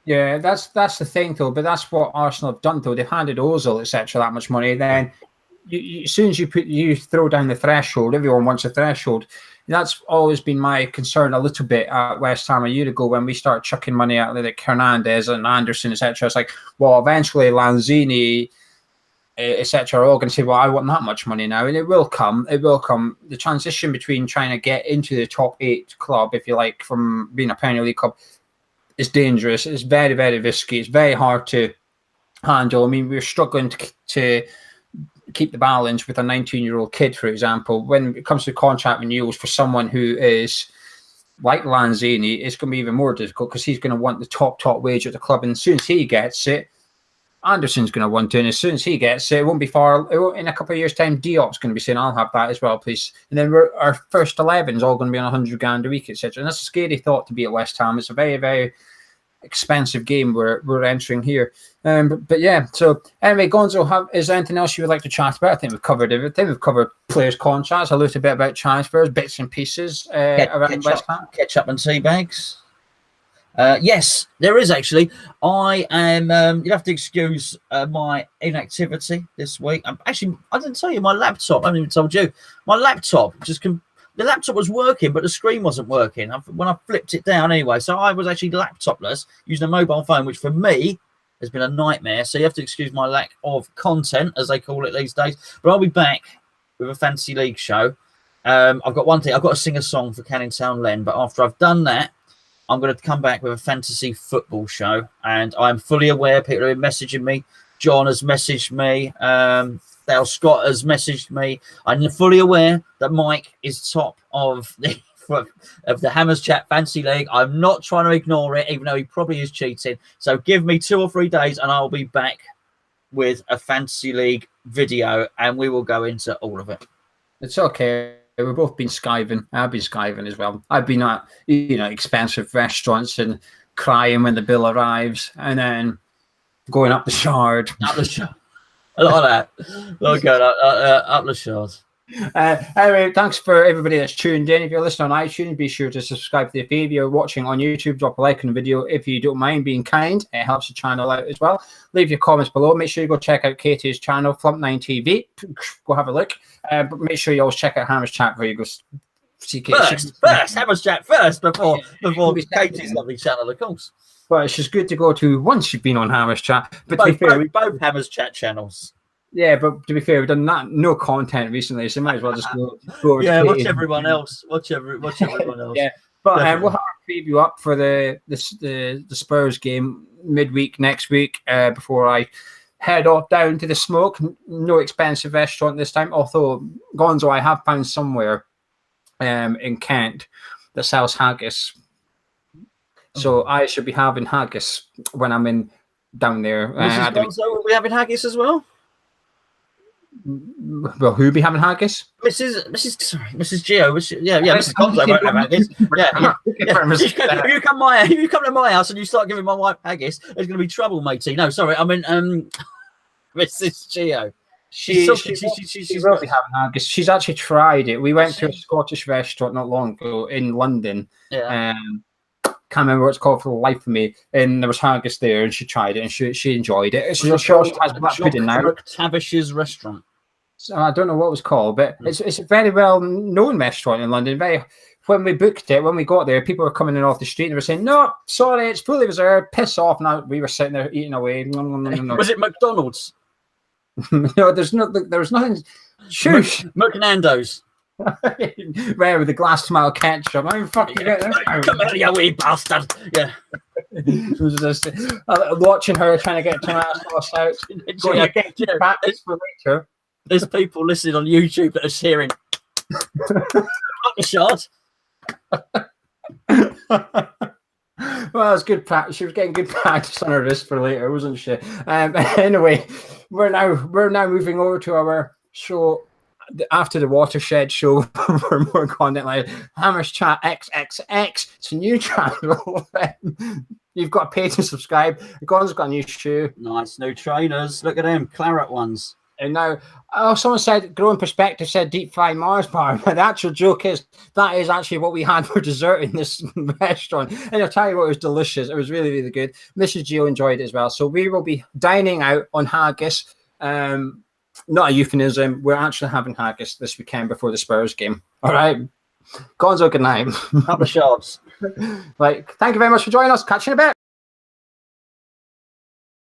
Yeah, that's the thing though. But that's what Arsenal have done though. They've handed Ozil etc. that much money, then. As soon as you throw down the threshold, everyone wants a threshold. That's always been my concern a little bit at West Ham a year ago when we started chucking money at like Hernandez and Anderson, etc. It's like, well, eventually Lanzini, etc. are all going to say, well, I want that much money now, and it will come. It will come. The transition between trying to get into the top 8 club, if you like, from being a Premier League club, is dangerous. It's very, very risky. It's very hard to handle. I mean, we're struggling to keep the balance with a 19-year-old kid, for example. When it comes to contract renewals for someone who is like Lanzini, it's going to be even more difficult because he's going to want the top wage at the club. And as soon as he gets it, Anderson's going to want it. And as soon as he gets it, it won't be far. In a couple of years' time, Diop's going to be saying, I'll have that as well, please. And then our first 11 is all going to be on 100 grand a week, etc. And that's a scary thought to be at West Ham. It's a very, very expensive game we're entering here. But yeah, so anyway, Gonzo, is there anything else you would like to chat about? I think we've covered everything. We've covered players' contracts, a little bit about transfers, bits and pieces around West Ham. Ketchup and tea bags. Yes, there is actually. I am. You'll have to excuse my inactivity this week. I didn't tell you my laptop. I haven't even told you. My laptop the laptop was working, but the screen wasn't working when I flipped it down anyway. So I was actually laptopless using a mobile phone, which for me has been a nightmare. So you have to excuse my lack of content, as they call it these days. But I'll be back with a Fantasy League show. I've got one thing. I've got to sing a song for Canning Town Len. But after I've done that, I'm going to come back with a fantasy football show. And I'm fully aware people have been messaging me. John has messaged me. Dale Scott has messaged me. I'm fully aware that Mike is top of the Hammers Chat Fantasy League. I'm not trying to ignore it, even though he probably is cheating. So give me 2 or 3 days and I'll be back with a Fantasy League video and we will go into all of it. It's okay. We've both been skiving. I've been skiving as well. I've been at expensive restaurants and crying when the bill arrives and then going up the Shard. Up the Shard. I like that. Look at up the Shard. Anyway, thanks for everybody that's tuned in. If you're listening on iTunes, be sure to subscribe to the feed. If you're watching on YouTube, drop a like on the video. If you don't mind being kind, it helps the channel out as well. Leave your comments below. Make sure you go check out Katie's channel, Flump9 TV. Go have a look. But make sure you always check out Hammers Chat where you go see Katie. First, Hammers Chat first before Katie's lovely channel, of course. But it's just good to go to once you've been on Hammers Chat. But both Hammers Chat channels. Yeah, but to be fair, we've done no content recently, so might as well just go over. Yeah, watch everyone else. Watch everyone else. Yeah, but we'll have our preview up for the Spurs game midweek next week before I head off down to the Smoke. No expensive restaurant this time, although Gonzo, I have found somewhere in Kent that sells haggis. So I should be having haggis when I'm down there. Mrs. Gonzo, will we having haggis as well? Well, who'll be having haggis? Mrs. Gio. Mrs. Gonzo won't have haggis. Yeah. If you come to my house and you start giving my wife haggis, there's going to be trouble, matey. No, sorry, I mean Mrs. Gio. She's will be having haggis. She's actually tried it. We went to a Scottish restaurant not long ago in London. Yeah. Can't remember what it's called for the life of me. And there was haggis there, and she tried it, and she enjoyed it. She also has black pudding now. McTavish's restaurant. So I don't know what it was called, but it's a very well known restaurant in London. When we booked it, when we got there, people were coming in off the street and they were saying, "No, sorry, it's fully reserved. Piss off!" Now we were sitting there eating away. No. Was it McDonald's? No, there was nothing. Shush. McNando's. Rare with a glass tomato ketchup. I mean, fucking come here, you wee bastard. Yeah. It was just watching her trying to get tomato sauce out. For later. There's people listening on YouTube that are hearing the shot. Well, it's good practice. She was getting good practice on her wrist for later, wasn't she? Anyway, we're now moving over to our show after the Watershed show for more content like Hammers Chat XXX. It's a new channel. You've got to pay to subscribe. Gon's got a new shoe. Nice new trainers. Look at them, claret ones. And now, someone said, Growing Perspective said deep fried Mars bar. But the actual joke is that is actually what we had for dessert in this restaurant. And I'll tell you what, it was delicious. It was really, really good. Mrs. Gio enjoyed it as well. So we will be dining out on haggis. Not a euphemism. We're actually having haggis this weekend before the Spurs game. All right. Gonzo, good night. Up the shots. Thank you very much for joining us. Catch you in a bit.